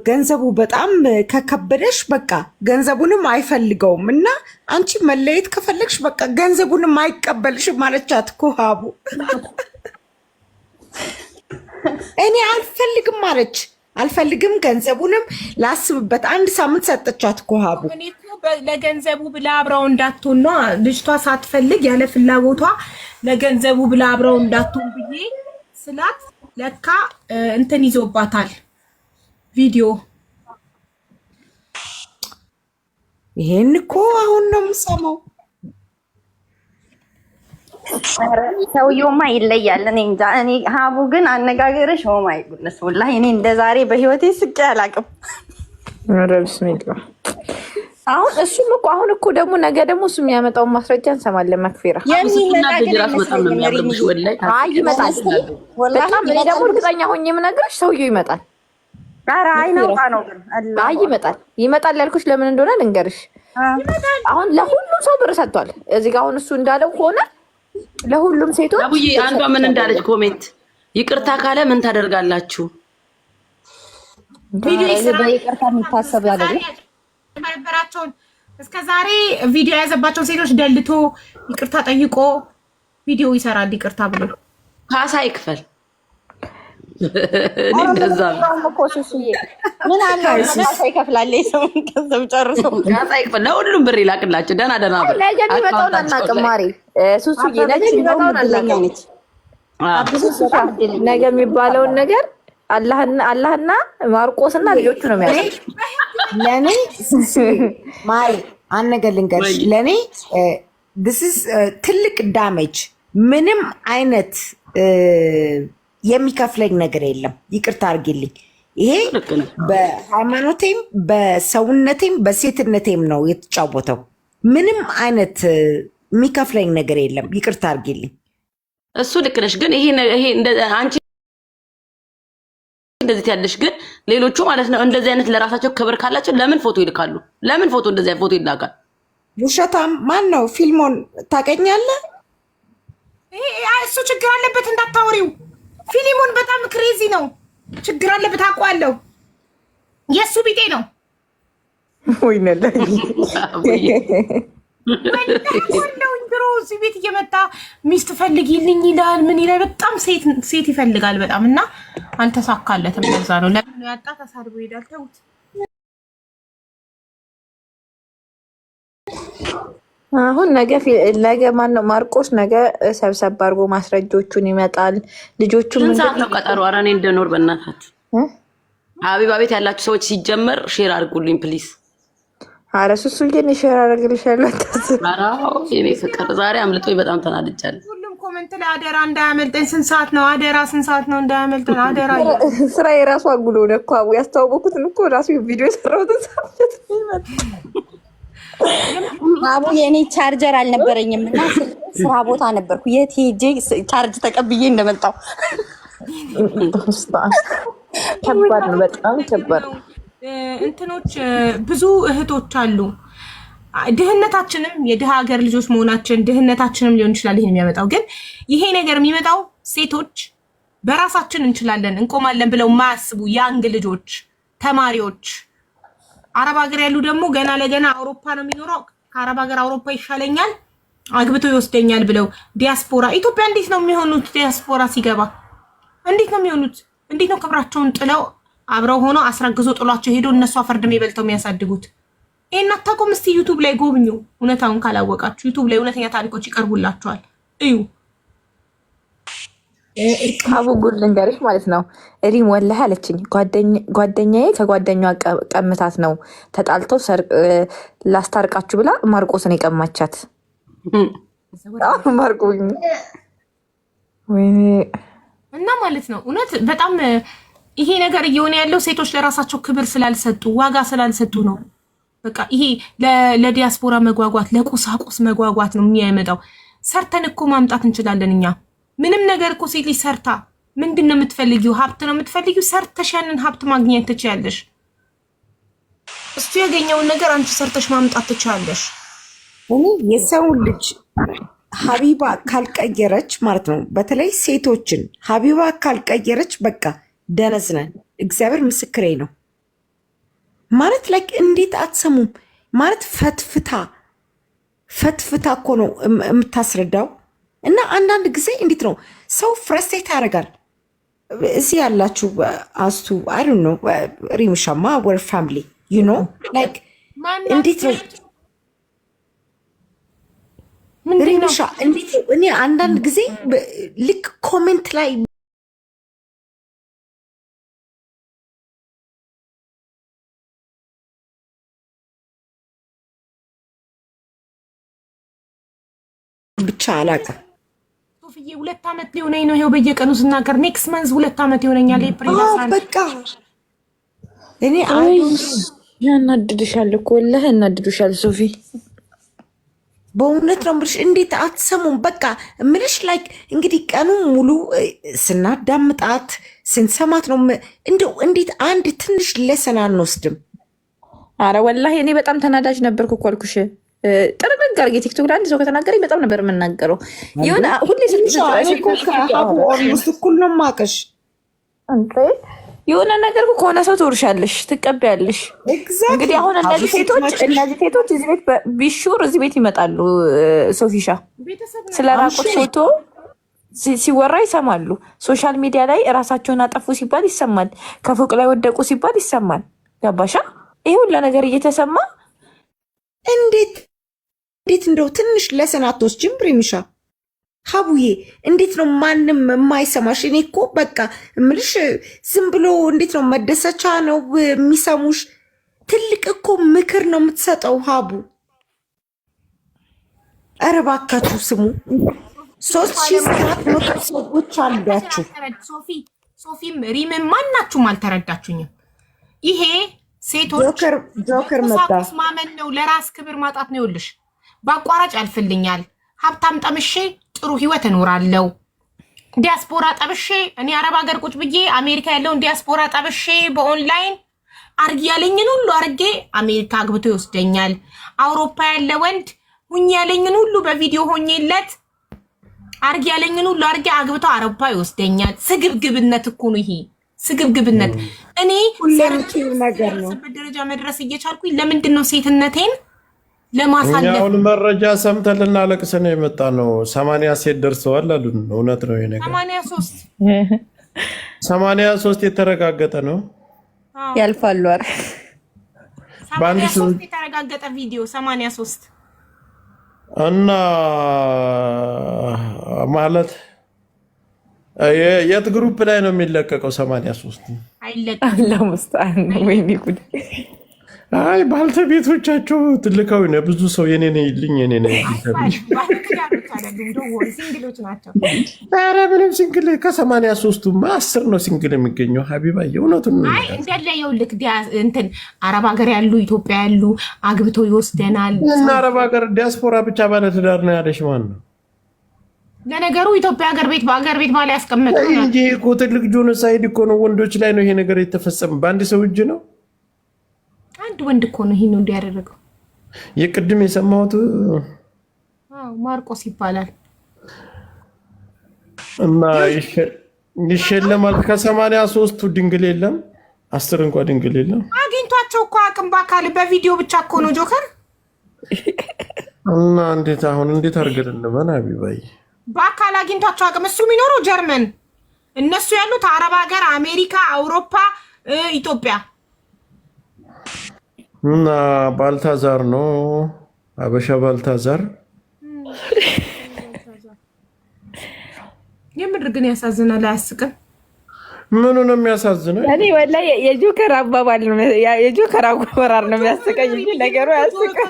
Speaker 1: ገንዘቡ በጣም ከከበደሽ በቃ ገንዘቡንም አይፈልገውም እና አንቺ መለየት ከፈለግሽ በቃ ገንዘቡንም አይቀበልሽም ማለቻት እኮ ሀቡ። እኔ አልፈልግም ማለች። አልፈልግም ገንዘቡንም ላስብበት 1 ሳምንት ሰጠቻት እኮ ሀቡ።
Speaker 4: ለገንዘቡ ብላ አብረው እንዳትሆን ነው ልጅቷ ሳትፈልግ ያለ ፍላጎቷ ለገንዘቡ ብላ አብረው እንዳትሆን ብዬ ስላት ለካ እንትን ይዞባታል ቪዲዮ።
Speaker 1: ይሄን እኮ አሁን ነው የምሰማው።
Speaker 5: ሰውየውማ ይለያል። እኔ እንጃ። እኔ ሀቡ ግን አነጋገርሽ ኦ ማይ ጉድነስ ወላሂ እኔ እንደዛሬ በህይወቴ ስቄ አላውቅም።
Speaker 2: ኧረ ቢስሚላህ። አሁን እኮ ደግሞ ነገ ደግሞ እሱ የሚያመጣውን ማስረጃ እንሰማለን። መክፌራ ይመጣል። በጣም እኔ ደግሞ እርግጠኛ ሆኜ የምነግርሽ ሰውየው ይመጣል።
Speaker 5: ኧረ አይናውቃ ነው ግን
Speaker 2: ይመጣል ያልኩሽ ለምን እንደሆነ ልንገርሽ። አሁን ለሁሉም ሰው ብር ሰጥቷል። እዚህ ጋር አሁን እሱ እንዳለው ከሆነ ለሁሉም ሴቶች
Speaker 3: አቡዬ አንዷ ምን እንዳለች ኮሜንት ይቅርታ ካለ ምን ታደርጋላችሁ?
Speaker 4: ቪዲዮ
Speaker 5: በይቅርታ የሚታሰብ አይደል?
Speaker 4: የነበራቸውን እስከዛሬ ቪዲዮ የያዘባቸውን ሴቶች ደልቶ ይቅርታ ጠይቆ ቪዲዮ ይሰራል። ይቅርታ ብሎ
Speaker 3: ካሳ ይክፈል። እንደዛ
Speaker 5: ምን አለ ካሳ ይከፍላል። ሰው ገንዘብ ጨርሶ
Speaker 3: ካሳ ይክፈል። ለሁሉም ብር ይላክላቸው። ደህና ብር
Speaker 2: ነገ የሚመጣውን አናውቅም። ማሪ ሱሱዬ ነገ የሚመጣውን አናውቅም። ነገ የሚባለውን ነገር አላህና ማርቆስና ልጆቹ ነው የሚያውቁት።
Speaker 1: ለኔ ማሪ አንድ ነገር ልንገርሽ። ለኔ this is ትልቅ ዳሜጅ። ምንም አይነት የሚከፍለኝ ነገር የለም። ይቅርታ አድርጊልኝ። ይሄ በሃይማኖቴም በሰውነቴም በሴትነቴም ነው የተጫወተው። ምንም አይነት የሚከፍለኝ ነገር የለም። ይቅርታ አድርጊልኝ።
Speaker 3: እሱ ልክ ነሽ። ግን ይሄ አንቺ እንደዚህ ያለሽ ግን ሌሎቹ ማለት ነው እንደዚህ አይነት ለራሳቸው ክብር ካላቸው ለምን ፎቶ ይልካሉ? ለምን ፎቶ እንደዚህ ፎቶ ይላካል?
Speaker 1: ውሸታም ማን ነው? ፊልሞን ታውቀኛለህ?
Speaker 4: እሱ ችግር አለበት እንዳታወሪው። ፊልሙን በጣም ክሬዚ ነው። ችግር አለበት አውቀዋለሁ። የእሱ ቢጤ ነው።
Speaker 2: ወይኔ
Speaker 4: ድሮ እዚህ ቤት እየመጣ ሚስት ፈልጊልኝ ይላል። ምን ይላል? በጣም ሴት ይፈልጋል በጣም እና አልተሳካለትም። ለዛ ነው ለምን ያጣ ተሳድቦ ይሄዳል። ተውት።
Speaker 2: አሁን ነገ ማን ነው ማርቆስ ነገ ሰብሰብ አድርጎ ማስረጆቹን ይመጣል። ልጆቹ
Speaker 3: ምን ሰዓት ነው ቀጠሮ? ኧረ እኔ እንደኖር በእናታችሁ ሀቢባ ቤት ያላችሁ ሰዎች ሲጀመር ሼር አድርጉልኝ ፕሊዝ።
Speaker 2: ኧረ ሱሱ ግን ሼር አደርግልሻለሁ።
Speaker 3: ኧረ የኔ ፍቅር ዛሬ አምልጦኝ በጣም ተናድጃለሁ።
Speaker 4: ሁሉም ኮሜንት ላይ አደራ እንዳያመልጠኝ፣ ስንት ሰዓት ነው አደራ፣ ስንት ሰዓት ነው እንዳያመልጠን አደራ።
Speaker 2: ስራ የራሱ አጉሎ ነው እኮ ያስተዋወቁትን እኮ ራሱ ቪዲዮ የሰራሁትን ሰዓት
Speaker 5: አቡ የኔ ቻርጀር አልነበረኝም እና ስራ ቦታ ነበርኩ። የት ሄጄ ቻርጅ ተቀብዬ እንደመጣው
Speaker 2: ከባድ ነው፣ በጣም ከባድ ነው።
Speaker 4: እንትኖች ብዙ እህቶች አሉ። ድህነታችንም የድሃ ሀገር ልጆች መሆናችን ድህነታችንም ሊሆን ይችላል ይሄን የሚያመጣው። ግን ይሄ ነገር የሚመጣው ሴቶች በራሳችን እንችላለን እንቆማለን ብለው ማያስቡ ያንግ ልጆች፣ ተማሪዎች አረብ ሀገር ያሉ ደግሞ ገና ለገና አውሮፓ ነው የሚኖረው፣ ከአረብ ሀገር አውሮፓ ይሻለኛል አግብቶ ይወስደኛል ብለው ዲያስፖራ ኢትዮጵያ እንዴት ነው የሚሆኑት? ዲያስፖራ ሲገባ እንዴት ነው የሚሆኑት? እንዴት ነው ክብራቸውን ጥለው አብረው ሆኖ አስረግዞ ጥሏቸው ሄዶ እነሱ አፈርድሜ በልተው የሚያሳድጉት? ይሄን አታውቁም? እስቲ ዩቲዩብ ላይ ጎብኙ። እውነታውን ካላወቃችሁ ዩቲዩብ ላይ እውነተኛ ታሪኮች ይቀርቡላችኋል። እዩ።
Speaker 2: አቡ ጉድ ልንገርሽ ማለት ነው። ሪም ወላሂ አለችኝ። ጓደኛዬ ከጓደኛዋ ቀምታት ነው ተጣልተው ላስታርቃችሁ ብላ ማርቆስን የቀማቻት። ማርቆኝ
Speaker 4: እና ማለት ነው እውነት በጣም ይሄ ነገር እየሆነ ያለው ሴቶች ለራሳቸው ክብር ስላልሰጡ ዋጋ ስላልሰጡ ነው። በቃ ይሄ ለዲያስፖራ መጓጓት ለቁሳቁስ መጓጓት ነው የሚያመጣው። ሰርተን እኮ ማምጣት እንችላለን እኛ ምንም ነገር እኮ ሴት ልጅ ሰርታ ምንድን ነው የምትፈልጊው? ሀብት ነው የምትፈልጊው? ሰርተሽ ያንን ሀብት ማግኘት ትችያለሽ። እሱ ያገኘውን ነገር አንቺ ሰርተሽ ማምጣት ትችያለሽ።
Speaker 1: እኔ የሰውን ልጅ ሀቢባ ካልቀየረች ማለት ነው፣ በተለይ ሴቶችን ሀቢባ ካልቀየረች በቃ ደነዝ ነን። እግዚአብሔር ምስክሬ ነው። ማለት ላይ እንዴት አትሰሙም? ማለት ፈትፍታ እኮ ነው የምታስረዳው። እና አንዳንድ ጊዜ እንዴት ነው ሰው ፍረስቴት ያደርጋል። እዚህ ያላችሁ አስቱ አይ ዶንት ኖ ሪምሻማ ወር ፋሚሊ ዩ ኖ ላይክ እንዴት ነው ሪምሻ እንዴት ነው እኔ አንዳንድ ጊዜ ልክ ኮሜንት ላይ ብቻ አላውቅም።
Speaker 4: ሶፊዬ 2 ዓመት ሊሆነኝ ነው ይሄው በየቀኑ ስናገር ኔክስት መንዝ 2 ዓመት ይሆነኛል።
Speaker 1: በቃ እኔ
Speaker 2: ያናድድሻል እኮ ወላሂ ያናድድሻል ሶፊ።
Speaker 1: በእውነት ነው የምልሽ። እንዴት አትሰሙም? በቃ የምልሽ ላይክ እንግዲህ ቀኑ ሙሉ ስናዳምጣት ስንሰማት ነው እንደው እንዴት አንድ ትንሽ ለሰን አንወስድም?
Speaker 2: አረ ወላሂ እኔ በጣም ተናዳጅ ነበርኩ እኮ አልኩሽ። ጥርግርግ አድርጌ ቲክቶክ ላይ አንድ ሰው ከተናገረኝ በጣም ነበር የምናገረው። የሆነ ሁሌ
Speaker 1: ስ እኩል ነው የማውቅሽ።
Speaker 2: የሆነ ነገር ከሆነ ሰው ትወርሻለሽ፣ ትቀበያለሽ። እንግዲህ አሁን እነዚህ ሴቶች እዚህ ቤት ቢሹር እዚህ ቤት ይመጣሉ። ሶፊሻ ስለ ራቁት ፎቶ ሲወራ ይሰማሉ። ሶሻል ሚዲያ ላይ እራሳቸውን አጠፉ ሲባል ይሰማል። ከፎቅ ላይ ወደቁ ሲባል ይሰማል። ገባሻ? ይህ ሁላ ነገር እየተሰማ
Speaker 1: እንዴት እንደው ትንሽ ለሰን አትወስጂም? ፕሬሚሻ ሀቡዬ እንዴት ነው ማንም የማይሰማሽ? እኔ እኮ በቃ እምልሽ ዝም ብሎ እንዴት ነው መደሰቻ ነው የሚሰሙሽ? ትልቅ እኮ ምክር ነው የምትሰጠው ሀቡ። ኧረ እባካችሁ ስሙ። 3700 ሰዎች አሏችሁ።
Speaker 4: ሶፊም ሪምም ማናችሁም አልተረዳችሁኝም። ይሄ ሴቶች
Speaker 1: ጆከር መጣ
Speaker 4: ማመን ነው፣ ለራስ ክብር ማጣት ነው። ይኸውልሽ በአቋራጭ ያልፍልኛል፣ ሀብታም ጠምሼ ጥሩ ህይወት እኖራለሁ፣ ዲያስፖራ ጠብሼ እኔ አረብ ሀገር ቁጭ ብዬ አሜሪካ ያለውን ዲያስፖራ ጠብሼ በኦንላይን አርግ ያለኝን ሁሉ አርጌ አሜሪካ አግብቶ ይወስደኛል፣ አውሮፓ ያለ ወንድ ሁኝ ያለኝን ሁሉ በቪዲዮ ሆኜለት አርግ ያለኝን ሁሉ አርጌ አግብቶ አውሮፓ ይወስደኛል። ስግብግብነት እኮ ነው ይሄ ስግብግብነት። እኔ
Speaker 1: ነገር ነው
Speaker 4: ደረጃ መድረስ እየቻልኩኝ ለምንድን ነው ሴትነቴን ለማሳለፍ?
Speaker 6: አሁን መረጃ ሰምተን ልናለቅስ ነው የመጣ ነው። 80 ሴት ደርሰዋል አሉን። እውነት ነው ይሄ ነገር? 83 የተረጋገጠ ነው።
Speaker 2: ያልፋሉ። አረ
Speaker 4: 83 የተረጋገጠ ቪዲዮ 83
Speaker 6: እና ማለት የት ግሩፕ ላይ ነው የሚለቀቀው? 83 አይ ባልተቤቶቻቸው ትልካዊ ነው። ብዙ ሰው የኔ ነው ይልኝ የኔ ነው ኧረ ምንም ሲንግል ከ83ቱ 10 ነው ሲንግል የሚገኘው። ሀቢባዬ እውነቱን ነው።
Speaker 4: እንደለ ይኸውልህ እንትን አረብ ሀገር ያሉ ኢትዮጵያ ያሉ አግብተው ይወስደናል።
Speaker 6: እና አረብ ሀገር ዲያስፖራ ብቻ ባለትዳር ነው ያለሽ ማን ነው?
Speaker 4: ለነገሩ ኢትዮጵያ ሀገር ቤት በሀገር ቤት ባለ ያስቀመጠው
Speaker 6: እንጂ እኮ ትልቅ ጆኖሳይድ እኮ ነው። ወንዶች ላይ ነው ይሄ ነገር የተፈጸመ። በአንድ ሰው እጅ ነው።
Speaker 4: አንድ ወንድ እኮ ነው ይሄን እንዲያደርገው።
Speaker 6: የቅድም የሰማሁት
Speaker 4: ማርቆስ ይባላል።
Speaker 6: እና ይሸለማል። ከ83ቱ ድንግል የለም፣ 10 እንኳን ድንግል የለም።
Speaker 4: አግኝቷቸው እኮ አቅም በአካል በቪዲዮ ብቻ እኮ ነው ጆከር።
Speaker 6: እና እንዴት አድርገን እንበል ሀቢባዬ?
Speaker 4: በአካል አግኝቷቸው አቅም። እሱ የሚኖረው ጀርመን፣ እነሱ ያሉት አረብ ሀገር፣ አሜሪካ፣ አውሮፓ፣ ኢትዮጵያ።
Speaker 6: እና ባልታዛር ነው አበሻ ባልታዛር።
Speaker 4: የምድር ግን ያሳዝናል። አያስቅም?
Speaker 6: ምኑ ነው የሚያሳዝነው?
Speaker 2: እኔ ወላሂ የጆከር አባባል ነው የጆከር አጎራር ነው የሚያስቀኝ እንጂ ነገሩ አያስቅም።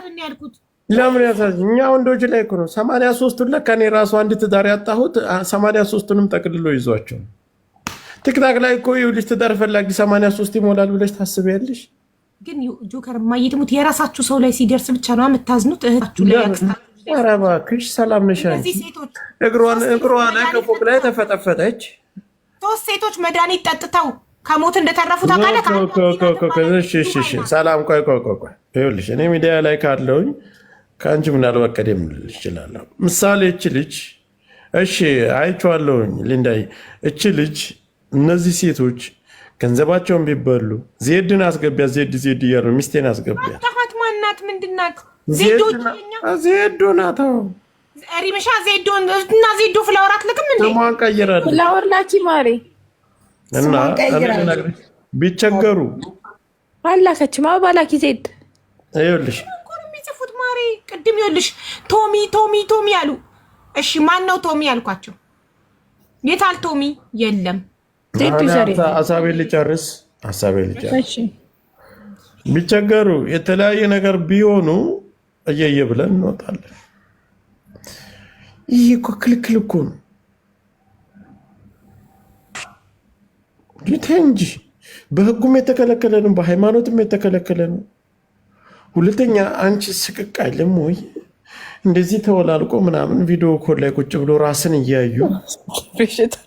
Speaker 6: ለምን ያሳዝን? እኛ ወንዶች ላይ እኮ ነው 83ቱን ለካ እኔ ራሱ አንድ ትዳር ያጣሁት 83ቱንም ጠቅልሎ ይዟቸው። ቲክታክ ላይ እኮ ይኸውልሽ ትዳር ፈላጊ 83 ይሞላል ብለሽ ታስቢያለሽ?
Speaker 4: ግን ጆከር ማየትሙት የራሳችሁ ሰው ላይ ሲደርስ ብቻ ነው የምታዝኑት። እህታችሁ ላይ ያክስታችሁ።
Speaker 6: ኧረ እባክሽ ሰላም ነሽ? እግሯን ላይ ከፎቅ ላይ ተፈጠፈጠች።
Speaker 4: 3 ሴቶች መድኃኒት ጠጥተው ከሞት እንደተረፉ ታውቃለህ።
Speaker 6: ሰላም ቆይ ይኸውልሽ እኔ ሚዲያ ላይ ካለውኝ ከአንቺ ምናልባት ቀደም ልል እችላለሁ። ምሳሌ እች ልጅ እሺ አይቼዋለሁኝ ሊንዳይ እች ልጅ እነዚህ ሴቶች ገንዘባቸውን ቢበሉ ዜድን አስገቢያ ዜድ እያሉ ሚስቴን አስገቢያ።
Speaker 4: ማናት? ምንድናት?
Speaker 6: ዜዶ ናት።
Speaker 4: ሪምሻ ዜዶ እና ዜዶ ፍላወር አትልቅም እንዴ?
Speaker 6: ስሟን ቀይራለች።
Speaker 2: ፍላወር ላኪ ማሪ
Speaker 6: እና ቢቸገሩ
Speaker 2: አላከችም። አበባ ላኪ ዜድ
Speaker 6: ይኸውልሽ
Speaker 4: የሚጽፉት ማሪ ቅድም ይኸውልሽ ቶሚ አሉ። እሺ ማን ነው ቶሚ ያልኳቸው? የታል ቶሚ? የለም
Speaker 6: ሀሳቤን ልጨርስ። ቢቸገሩ የተለያየ ነገር ቢሆኑ እየየ ብለን እንወጣለን። ይህ እኮ ክልክል እኮ ነው ጌታ እንጂ በህጉም የተከለከለ ነው፣ በሃይማኖትም የተከለከለ ነው። ሁለተኛ አንቺ ስቅቅ አይልም ወይ? እንደዚህ ተወላልቆ ምናምን ቪዲዮ ኮል ላይ ቁጭ ብሎ ራስን እያዩ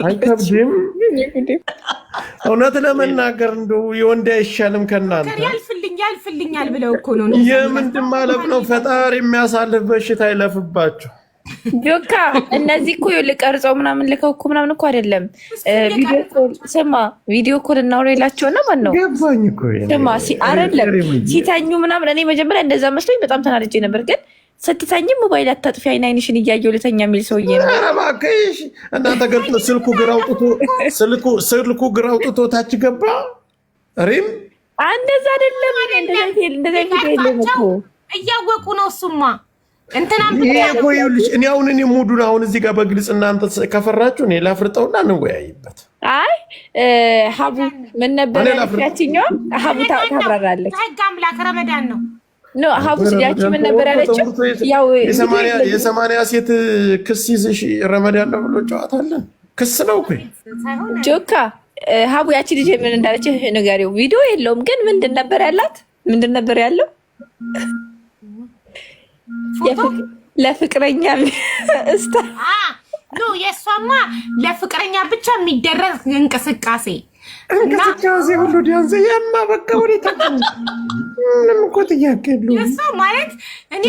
Speaker 6: አይከብድም? እውነት ለመናገር እንደው የወንድ አይሻልም ከእናንተ?
Speaker 4: ያልፍልኛል ብለው እኮ ነው።
Speaker 6: የምንድን ማለፍ ነው? ፈጣሪ የሚያሳልፍ በሽታ አይለፍባቸው።
Speaker 2: ጆካ እነዚህ እኮ ልቀርጸው ምናምን ልከው እኮ ምናምን እኮ አይደለም። ስማ ቪዲዮ ኮል እናውራ የላቸው ነው። ማን ነው
Speaker 6: ገባኝ እኮ
Speaker 2: ስማ አይደለም ሲተኙ ምናምን። እኔ መጀመሪያ እንደዛ መስሎኝ በጣም ተናድጄ ነበር። ግን ስትተኝ ሞባይል አታጥፊ አይንሽን እያየሁ ልተኛ የሚል ሰውዬ ነው።
Speaker 6: እባክሽ እናንተ ገልጦ ስልኩ ግራ አውጥቶ ታች ገባ። ሪም
Speaker 2: እንደዛ አይደለም። እንደዛ የለም እኮ
Speaker 4: እያወቁ ነው። እሱማ
Speaker 6: እኔ አሁን ሙዱን አሁን እዚህ ጋር በግልጽ እናንተ ከፈራችሁ እኔ ላፍርጠውና እንወያይበት።
Speaker 2: አይ ሀቡ ምን ነበር ያችኛው? ሀቡ ታብራራለች።
Speaker 4: ህግ አምላክ ረመዳን ነው
Speaker 2: ኖ ሀቡ ያቺ ምን ነበር ያለችው? ያው
Speaker 6: የ80 ሴት ክስ ይዘሽ ረመዳን ነው ብሎ ጨዋታለን። ክስ ነው እኮ
Speaker 2: ጆካ። ሀቡ ያቺ ልጅ ምን እንዳለች ንገሪው። ቪዲዮ የለውም ግን ምንድን ነበር ያላት? ምንድን ነበር ያለው? ለፍቅረኛ
Speaker 4: ኖ የእሷማ ለፍቅረኛ ብቻ የሚደረግ እንቅስቃሴ
Speaker 6: ሁሉ ዲያንስ ያማ በቃ ወዴታ ምንም እኮ ጥያቄ የለውም።
Speaker 4: እሷ ማለት እኔ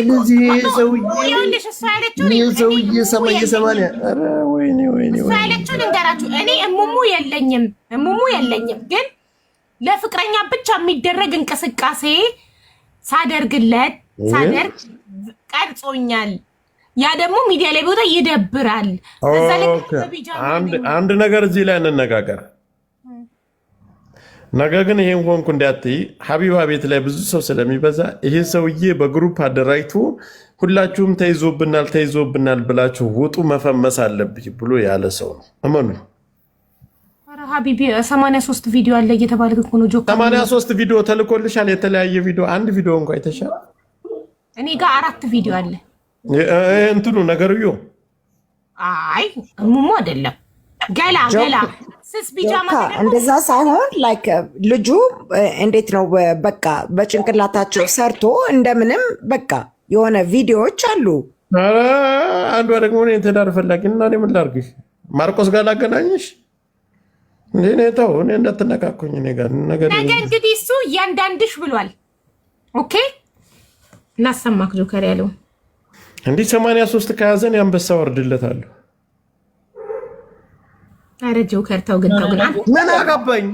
Speaker 4: ያለችው ልንገራችሁ። እኔ እሙሙ የለኝም ግን ለፍቅረኛ ብቻ የሚደረግ እንቅስቃሴ ሳደርግ ቀርጾኛል። ያ ደግሞ ሚዲያ ላይ ቦታ ይደብራል።
Speaker 6: አንድ ነገር እዚህ ላይ እንነጋገር። ነገር ግን ይሄን ሆንኩ እንዳትይ ሀቢባ ቤት ላይ ብዙ ሰው ስለሚበዛ ይሄ ሰውዬ በግሩፕ አደራጅቶ ሁላችሁም ተይዞብናል ብላችሁ ውጡ መፈመስ አለብኝ ብሎ ያለ ሰው ነው። እመኑ።
Speaker 4: ኧረ ሀቢቢ 83 ቪዲዮ አለ እየተባለ እኮ ነው። ጆካ
Speaker 6: 83 ቪዲዮ ተልኮልሻል። የተለያየ ቪዲዮ አንድ ቪዲዮ እንኳን አይተሻል?
Speaker 4: እኔ ጋር 4 ቪዲዮ አለ።
Speaker 6: እንትኑ ነገርዮ
Speaker 4: አይ ሙሙ አይደለም ገላ ስስ ቢጃማ
Speaker 1: እንደዛ ሳይሆን ላይክ ልጁ እንዴት ነው በቃ በጭንቅላታቸው ሰርቶ እንደምንም በቃ የሆነ ቪዲዮዎች አሉ።
Speaker 6: አንዷ ደግሞ እኔ ትዳር ፈላጊ እና እኔ ምን ላድርግሽ? ማርቆስ ጋር ላገናኝሽ እንዴ? ነታው እኔ እንዳትነካኩኝ እኔ ጋር ነገር
Speaker 4: እንግዲህ እሱ እያንዳንድሽ ብሏል። ኦኬ እናሰማክ ጆከር ያለው
Speaker 6: እንዲህ 83 ከያዘን ያንበሳ ወርድለታለሁ።
Speaker 4: አረ ጆከር ተው ግን
Speaker 6: ምን አገባኝ?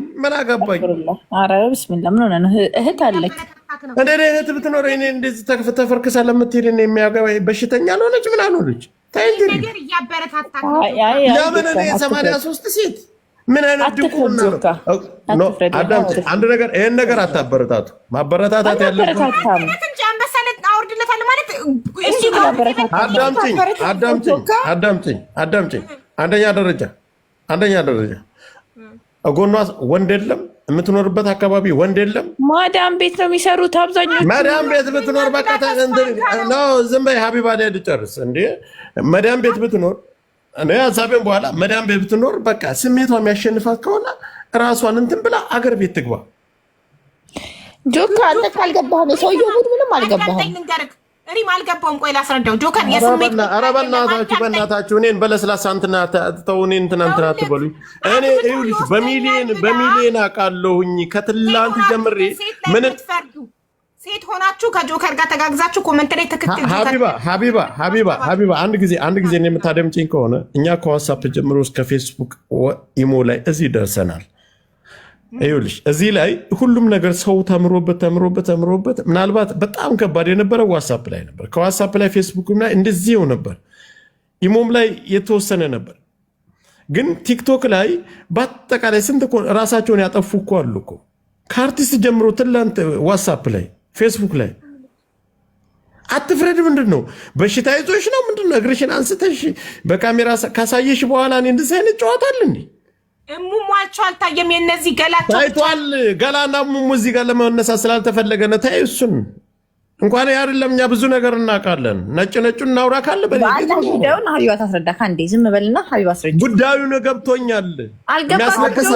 Speaker 2: አረ ቢስሚላህ ምን ሆነ ነው? እህት አለች
Speaker 6: እንዴ? እህት ብትኖር እኔ እንደዚህ ተፈርክሳ ለምትሄድ ነው የሚያገባ? በሽተኛ አልሆነች ምን አልሆነች? ታይ እንጂ
Speaker 4: ነገር እያበረታታ
Speaker 6: ለምን እኔ 83 ሴት ምን አይነት ድቁና ነው? አዳምጪ፣ አንድ ነገር ይሄን ነገር አታበረታቱ። ማበረታታት ያለበት አዳምጪኝ። አንደኛ ደረጃ ጎኗ ወንድ የለም፣ የምትኖርበት አካባቢ ወንድ የለም።
Speaker 2: ማዳም ቤት ነው የሚሰሩት አብዛኞቹ።
Speaker 6: ማዳም ቤት ብትኖር በቃ ነው። ዝም በይ ሀቢባ ላይ ልጨርስ እንዴ። ማዳም ቤት ብትኖር እኔ ሀሳቤን በኋላ ማዳም ቤት ብትኖር በቃ ስሜቷ የሚያሸንፋት ከሆነ ራሷን እንትን ብላ አገር ቤት ትግባ።
Speaker 2: ጆካ አንተ ካልገባህ ነው ሰውየው ሙድ ምንም አልገባህም።
Speaker 4: እኔም አልገባውም። ቆይ ላስረዳው። ጆከር የስሜት
Speaker 6: ኧረ በእናታችሁ እኔን በለስላሳ እንትና ተው እኔን እንትና አትበሉኝ። እኔ ይኸውልሽ በሚሊየን አውቃለሁኝ ከትላንት ጀምሬ ምን
Speaker 4: ሴት ሆናችሁ ከጆከር ጋር ተጋግዛችሁ ኮመንት ላይ ትክክል
Speaker 6: ሀቢባ አንድ ጊዜ እኔ የምታደምጪኝ ከሆነ እኛ ከዋትስአፕ ጀምሮ እስከ ፌስቡክ ኢሞ ላይ እዚህ ደርሰናል። ይኸውልሽ እዚህ ላይ ሁሉም ነገር ሰው ተምሮበት ምናልባት በጣም ከባድ የነበረው ዋትስአፕ ላይ ነበር። ከዋትስአፕ ላይ ፌስቡክም ላይ እንደዚህው ነበር። ኢሞም ላይ የተወሰነ ነበር። ግን ቲክቶክ ላይ በአጠቃላይ ስንት ራሳቸውን ያጠፉ እኮ አሉ እኮ ከአርቲስት ጀምሮ ትላንት ዋትስአፕ ላይ ፌስቡክ ላይ አትፍረድ። ምንድን ነው በሽታ ይዞሽ ነው? ምንድን ነው እግርሽን አንስተሽ በካሜራ ካሳየሽ በኋላ እኔ እንደዚህ አይነት ጨዋታ አለ እንዴ?
Speaker 4: እሙሟቸው አልታየም። የነዚህ ገላቸው
Speaker 6: ታይቷል። ገላና ሙሙ እዚህ ጋር ለመነሳት ስላልተፈለገ ነው። ታይ እሱን እንኳን አይደለም እኛ ብዙ ነገር እናውቃለን። ነጩን እናውራ ካለ
Speaker 2: ጉዳዩን ሀቢባ ታስረዳ። ከአንዴ ዝም በልና ሀቢባ አስረዳ።
Speaker 6: ጉዳዩን ገብቶኛል።
Speaker 2: አልገባትም።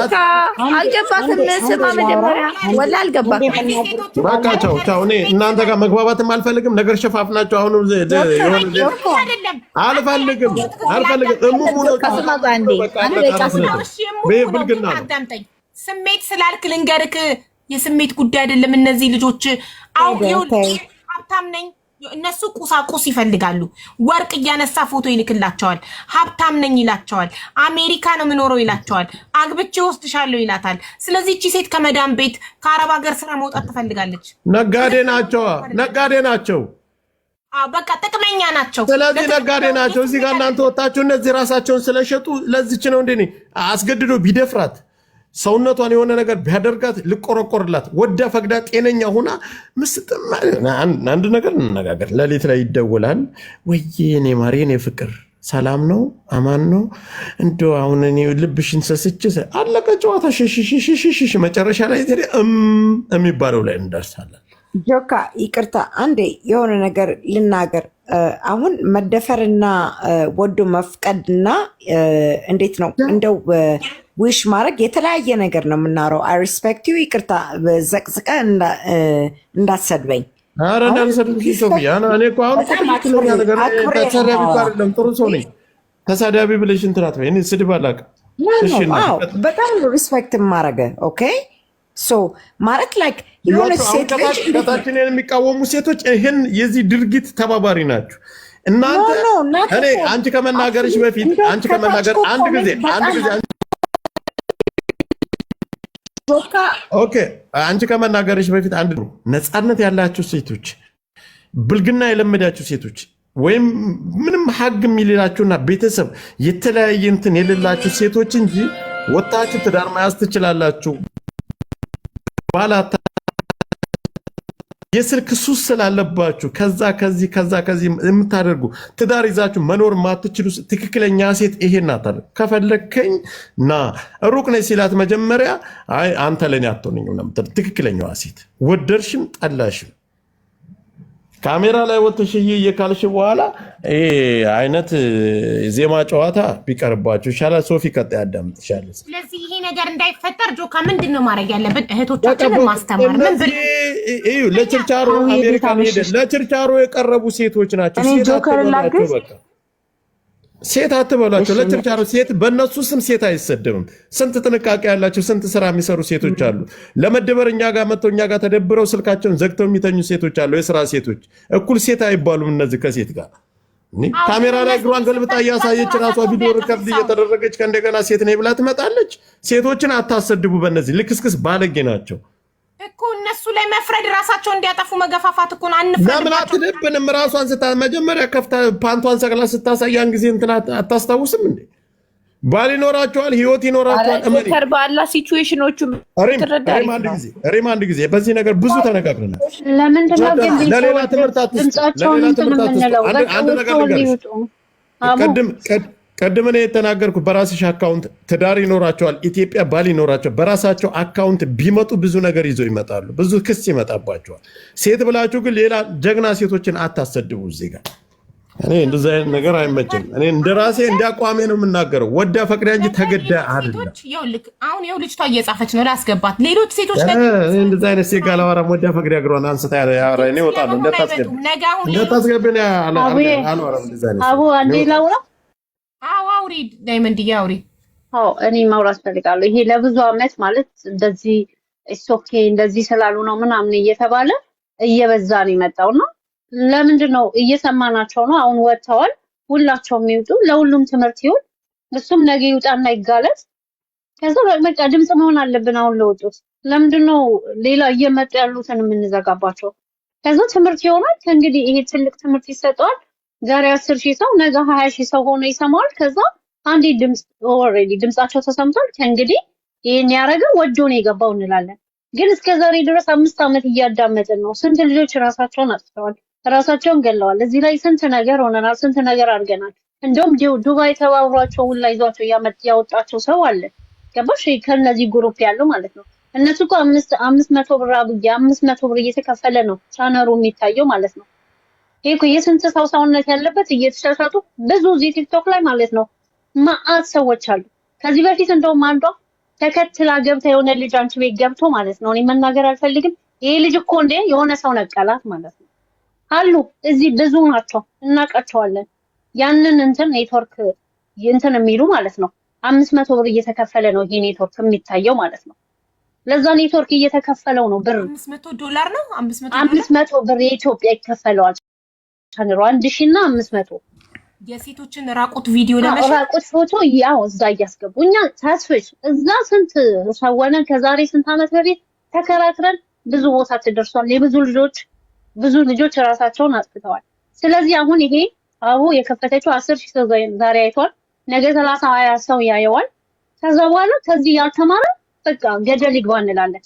Speaker 2: ስማ መጀመሪያ ወላ አልገባትም።
Speaker 6: በቃ ቻው። እኔ እናንተ ጋር መግባባትም አልፈልግም። ነገር ሸፋፍናቸው አሁን አልፈልግም። እሙሙ ነው ብልግና
Speaker 4: ነው። ስሜት ስላልክ ልንገርክ፣ የስሜት ጉዳይ አይደለም። እነዚህ ልጆች ሀብታም ነኝ፣ እነሱ ቁሳቁስ ይፈልጋሉ። ወርቅ እያነሳ ፎቶ ይልክላቸዋል። ሀብታም ነኝ ይላቸዋል። አሜሪካ ነው የምኖረው ይላቸዋል። አግብቼ ወስድሻለሁ ይላታል። ስለዚህ እቺ ሴት ከመዳም ቤት ከአረብ ሀገር ስራ መውጣት ትፈልጋለች።
Speaker 6: ነጋዴ ናቸው።
Speaker 4: በቃ ጥቅመኛ ናቸው።
Speaker 6: ስለዚህ ነጋዴ ናቸው። እዚህ ጋር እናንተ ወጣችሁ እነዚህ ራሳቸውን ስለሸጡ ለዚች ነው እንዴ አስገድዶ ቢደፍራት ሰውነቷን የሆነ ነገር ቢያደርጋት ልቆረቆርላት ወዳ ፈቅዳ ጤነኛ ሆና ምስጥም አንድ ነገር እንነጋገር። ሌሊት ላይ ይደውላል። ወይዬ እኔ ማሬ እኔ ፍቅር ሰላም ነው አማን ነው እንደው አሁን እኔ ልብሽን ሰስቼ አለቀ ጨዋታ። ሽሽሽሽሽ መጨረሻ ላይ የሚባለው ላይ እንደርሳለን።
Speaker 1: ጆካ ይቅርታ አንዴ የሆነ ነገር ልናገር። አሁን መደፈርና ወዶ መፍቀድና እንዴት ነው እንደው ዊሽ ማድረግ የተለያየ ነገር ነው የምናወራው። አይ ሪስፔክት ዩ። ይቅርታ ዘቅዝቀ እንዳትሰድበኝ።
Speaker 6: ኧረ እንዳልሰድብሽ ሶፊያ። እኔ እኮ አሁን ትክክለኛ ነገር ተሰዳቢ እኮ አይደለም፣ ጥሩ ሰው ነኝ። ተሳዳቢ ብለሽ እንትን አትበይ። እኔ ስድብ አላውቅም።
Speaker 1: በጣም ሪስፔክት ማድረግ ኦኬ። ሶ ማለት ላይክ የሆነ ሴት ልጅ
Speaker 6: ከታችን የሚቃወሙ ሴቶች ይህን የዚህ ድርጊት ተባባሪ ናቸው። እናንተ እኔ አንቺ ከመናገርሽ በፊት አንቺ ከመናገርሽ በፊት አንድ ነፃነት ያላችሁ ሴቶች፣ ብልግና የለመዳችሁ ሴቶች ወይም ምንም ሀግ የሚሌላችሁና ቤተሰብ የተለያየ እንትን የሌላችሁ ሴቶች እንጂ ወጣችሁ ትዳር መያዝ ትችላላችሁ። ባላታ የስልክ ሱስ ስላለባችሁ ከዚህ የምታደርጉ ትዳር ይዛችሁ መኖር ማትችሉ ትክክለኛ ሴት ይሄን አታለ ከፈለከኝ ና ሩቅ ነኝ ሲላት መጀመሪያ አይ አንተ ለኔ አትሆነኝም ነበር ትክክለኛዋ ሴት ወደድሽም ጠላሽም ካሜራ ላይ ወጥተሽ እየካልሽ በኋላ አይነት ዜማ ጨዋታ ቢቀርባችሁ ይሻላል። ሶፊ ቀጥ ያዳምጥሻል።
Speaker 4: ስለዚህ ይሄ ነገር እንዳይፈጠር ጆካ ምንድነው ማድረግ ያለብን? እህቶቻችንን ማስተማር ምን
Speaker 6: ለችርቻሮ አሜሪካን ሄደ ለችርቻሮ የቀረቡ ሴቶች ናቸው። ሴት አትበሏቸው። ለችርቻሮ ሴት በእነሱ ስም ሴት አይሰደብም። ስንት ጥንቃቄ ያላቸው ስንት ስራ የሚሰሩ ሴቶች አሉ። ለመደበር እኛ ጋር መጥተው እኛ ጋር ተደብረው ስልካቸውን ዘግተው የሚተኙ ሴቶች አሉ። የስራ ሴቶች እኩል ሴት አይባሉም። እነዚህ ከሴት ጋር ካሜራ ላይ እግሯን ገልብጣ እያሳየች ራሷ ቪዲዮ ሪከርድ እየተደረገች ከእንደገና ሴት ነኝ ብላ ትመጣለች። ሴቶችን አታሰድቡ። በእነዚህ ልክስክስ ባለጌ ናቸው
Speaker 4: እኮ እነሱ ላይ መፍረድ ራሳቸው እንዲያጠፉ መገፋፋት እኮ አንፈረድ።
Speaker 6: ለምን አትልብንም? ራሷን መጀመሪያ ከፍታ ፓንቷን ሰቅላ ስታሳያን ጊዜ እንትን አታስታውስም እንዴ? ባል ይኖራቸዋል፣ ህይወት ይኖራቸዋል።
Speaker 2: ባላ ሲቹዌሽኖቹ
Speaker 6: ሪም አንድ ጊዜ በዚህ ነገር ብዙ ተነጋግረናል።
Speaker 5: ለምንድነው ግን
Speaker 6: ለሌላ ትምህርት
Speaker 5: ድምጻቸውን እንትን የምንለው?
Speaker 6: አንድ ነገር ቀድም እኔ የተናገርኩ በራስሽ አካውንት ትዳር ይኖራቸዋል፣ ኢትዮጵያ ባል ይኖራቸው በራሳቸው አካውንት ቢመጡ ብዙ ነገር ይዘው ይመጣሉ፣ ብዙ ክስ ይመጣባቸዋል። ሴት ብላችሁ ግን ሌላ ጀግና ሴቶችን አታሰድቡ። እዚህ ጋር እኔ እንደዚህ አይነት ነገር አይመችም። እኔ እንደራሴ እንዲያቋሜ ነው የምናገረው። ወዳ ፈቅዳ እንጂ ተገዳ አይደለም።
Speaker 4: አሁን ይኸው ልጅቷ እየጻፈች ነው ላስገባት። ሌሎች ሴቶች
Speaker 6: እንደዚህ አይነት ሴት ጋር አላወራም። ወዳ ፈቅዳ እግሯን አንስታ ያወራ እኔ እወጣለሁ። እንዳታስገቢኝ አልወራም። እንደዚህ አይነት
Speaker 5: አቡ አንዴ ላውራ
Speaker 4: አውሪ ዳይመንድ ያውሪ።
Speaker 5: እኔ ማውራት ፈልጋለሁ። ይሄ ለብዙ አመት ማለት እንደዚህ ኦኬ እንደዚህ ስላሉ ነው ምናምን እየተባለ እየበዛ ነው የመጣውና ለምንድን ነው እየሰማናቸው ነው? አሁን ወጥተዋል። ሁላቸውም ይውጡ፣ ለሁሉም ትምህርት ይሁን። እሱም ነገ ይውጣና ይጋለጥ። ከዛ በቃ ድምጽ መሆን አለብን። አሁን ለወጡት ለምንድን ነው ሌላ እየመጡ ያሉትን የምንዘጋባቸው? ከዛ ትምህርት ይሆናል። ከእንግዲህ ይሄ ትልቅ ትምህርት ይሰጠዋል። ዛሬ 10,000 ሰው ነገ 20,000 ሰው ሆኖ ይሰማዋል። ከዛ አንዴ ድምጽ ኦልሬዲ ድምጻቸው ተሰምቷል። ከእንግዲህ ይሄን ያረጋው ወዶ ነው የገባው እንላለን። ግን እስከ ዛሬ ድረስ 5 አመት እያዳመጥን ነው። ስንት ልጆች ራሳቸውን አጥፍተዋል፣ ራሳቸውን ገለዋል። እዚህ ላይ ስንት ነገር ሆነናል፣ ስንት ነገር አድርገናል። እንደውም ዱባይ ተባብሯቸው ሁላ ይዟቸው ያወጣቸው ሰው አለ። ገባሽ? ከነዚህ ግሩፕ ያለው ማለት ነው። እነሱ እኮ 500 ብር አብያ 500 ብር እየተከፈለ ነው ቻነሩ የሚታየው ማለት ነው። ይሄ እኮ የስንት ሰው ሰውነት ያለበት እየተሻሻጡ ብዙ እዚህ ቲክቶክ ላይ ማለት ነው ማአት ሰዎች አሉ። ከዚህ በፊት እንደውም አንዷ ተከትላ ገብታ የሆነ ልጅ አንቺ ቤት ገብቶ ማለት ነው እኔ መናገር አልፈልግም። ይሄ ልጅ እኮ እንደ የሆነ ሰው ነቀላት ማለት ነው አሉ። እዚህ ብዙ ናቸው እናውቃቸዋለን። ያንን እንትን ኔትወርክ እንትን የሚሉ ማለት ነው 500 ብር እየተከፈለ ነው ይሄ ኔትወርክ የሚታየው ማለት ነው። ለዛ ኔትወርክ እየተከፈለው ነው ብር
Speaker 4: $500 ነው
Speaker 5: 500 ብር የኢትዮጵያ ይከፈለዋል። ቻነሩ 1000 እና 500
Speaker 4: የሴቶችን ራቁት ቪዲዮ ለማሽ
Speaker 5: ራቁት ፎቶ ያው እዛ እያስገቡ እኛ ታስፈሽ እዛ ስንት ሰወነ ከዛሬ ስንት አመት በፊት ተከራክረን ብዙ ቦታ ተደርሷል። ብዙ ልጆች ራሳቸውን አጥፍተዋል። ስለዚህ አሁን ይሄ አቡ የከፈተችው 10,000 ሰው ዛሬ አይቷል፣ ነገ 30-20 ሰው ያየዋል። ከዛ በኋላ ከዚህ ያልተማረ በቃ ገደል ይግባ እንላለን።